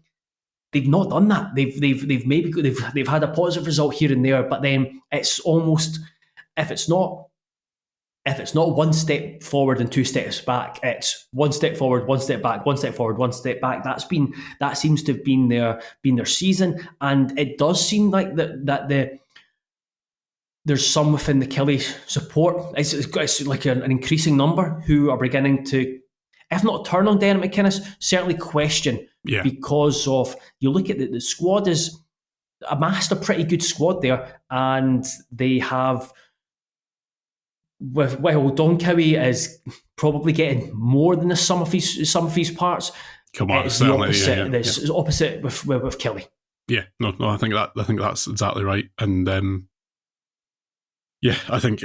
They've not done that. They've had a positive result here and there, but then it's almost if it's not one step forward and two steps back, it's one step forward, one step back, one step forward, one step back. That seems to have been their season, and it does seem like there's some within the Kelly support. It's like an increasing number who are beginning to, if not turn on Derek McInnes, certainly question. Yeah. Because of, you look at the squad is amassed a pretty good squad there, and they have, Duncan is probably getting more than the sum of his parts. Come on, it's the opposite. It's opposite with Kelly. Yeah, no, I think that's exactly right, and I think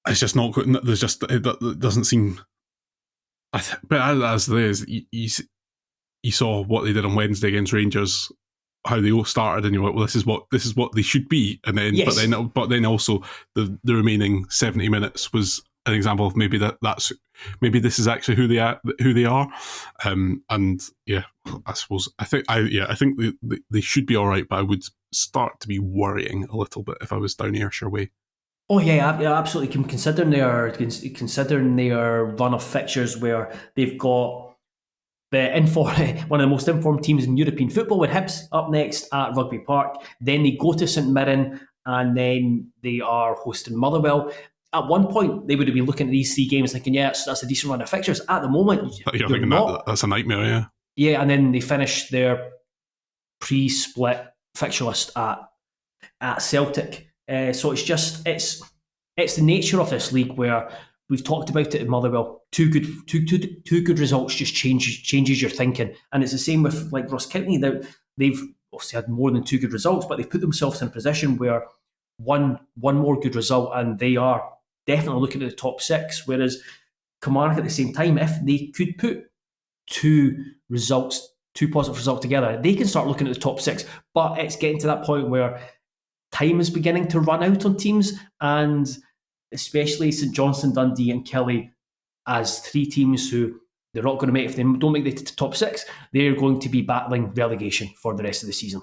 it's just not good. There's just it doesn't seem. But as there is, you saw what they did on Wednesday against Rangers, how they all started, and you're like, well, this is what they should be, and then yes. but then also the remaining 70 minutes was an example of maybe this is actually who they are, and yeah, I suppose I think they should be all right, but I would start to be worrying a little bit if I was down Ayrshire way. Oh yeah, absolutely. Considering their run of fixtures where they've got one of the most informed teams in European football with Hibs up next at Rugby Park. Then they go to St Mirren, and then they are hosting Motherwell. At one point, they would have been looking at these 3 games thinking, yeah, that's a decent run of fixtures. At the moment, you're thinking that's a nightmare, yeah. Yeah, and then they finish their pre-split fixture list at Celtic. So it's the nature of this league where we've talked about it in Motherwell. Two good results just changes your thinking, and it's the same with like Ross County. They've obviously had more than 2 good results, but they've put themselves in a position where one more good result, and they are definitely looking at the top 6. Whereas Kilmarnock at the same time, if they could put 2 positive results together, they can start looking at the top 6. But it's getting to that point where time is beginning to run out on teams, and especially St Johnstone, Dundee and Kelly as 3 teams who they're not going to make, if they don't make the top 6, they're going to be battling relegation for the rest of the season.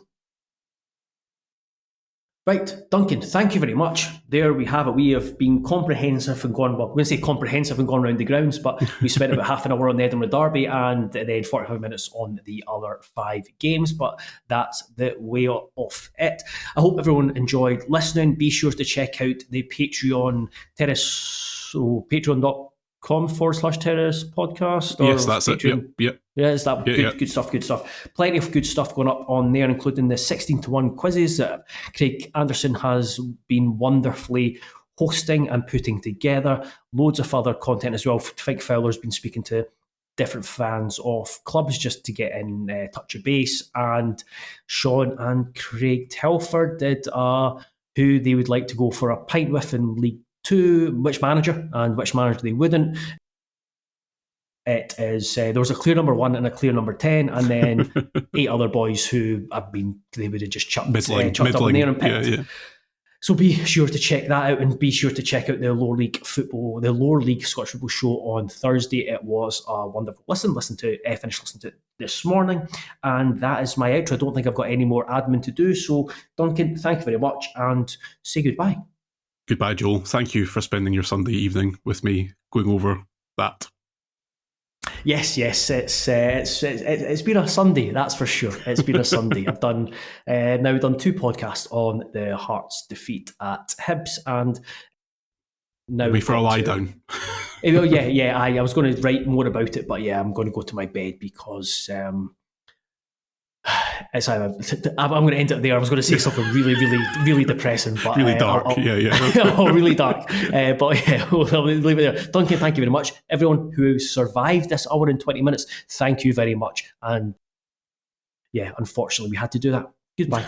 Right, Duncan, thank you very much. There we have it. We have been comprehensive and gone, well, I'm going to say comprehensive and gone around the grounds, but we spent about half an hour on the Edinburgh Derby and then 45 minutes on the other 5 games, but that's the way of it. I hope everyone enjoyed listening. Be sure to check out the Patreon Terrace, so patreon.com/Terrace podcast. Yes, that's Patreon. It. Yep. Yeah, it's that good stuff. Plenty of good stuff going up on there, including the 16-1 quizzes that Craig Anderson has been wonderfully hosting and putting together. Loads of other content as well. Fig Fowler's been speaking to different fans of clubs just to get in touch of base. And Sean and Craig Telford did who they would like to go for a pint with in League 2, which manager and which manager they wouldn't. It is there was a clear number 1 and a clear number 10, and then 8 other boys who they would have just chucked up in there and picked. Yeah. So be sure to check that out, and be sure to check out the Lower League Scottish Football show on Thursday. It was a wonderful listen. Finished listening to it this morning, and that is my outro. I don't think I've got any more admin to do. So Duncan, thank you very much, and say goodbye. Goodbye, Joel. Thank you for spending your Sunday evening with me going over that. Yes, it's been a Sunday, that's for sure. It's been a Sunday. I've done 2 podcasts on the Hearts' defeat at Hibs, and now for a lie down. I was going to write more about it, but yeah, I'm going to go to my bed because I'm going to end it there. I was going to say something really, really, really depressing, but really dark. Really dark. But yeah, we'll leave it there. Duncan, thank you very much. Everyone who survived this hour and 20 minutes, thank you very much. And yeah, unfortunately, we had to do that. Goodbye.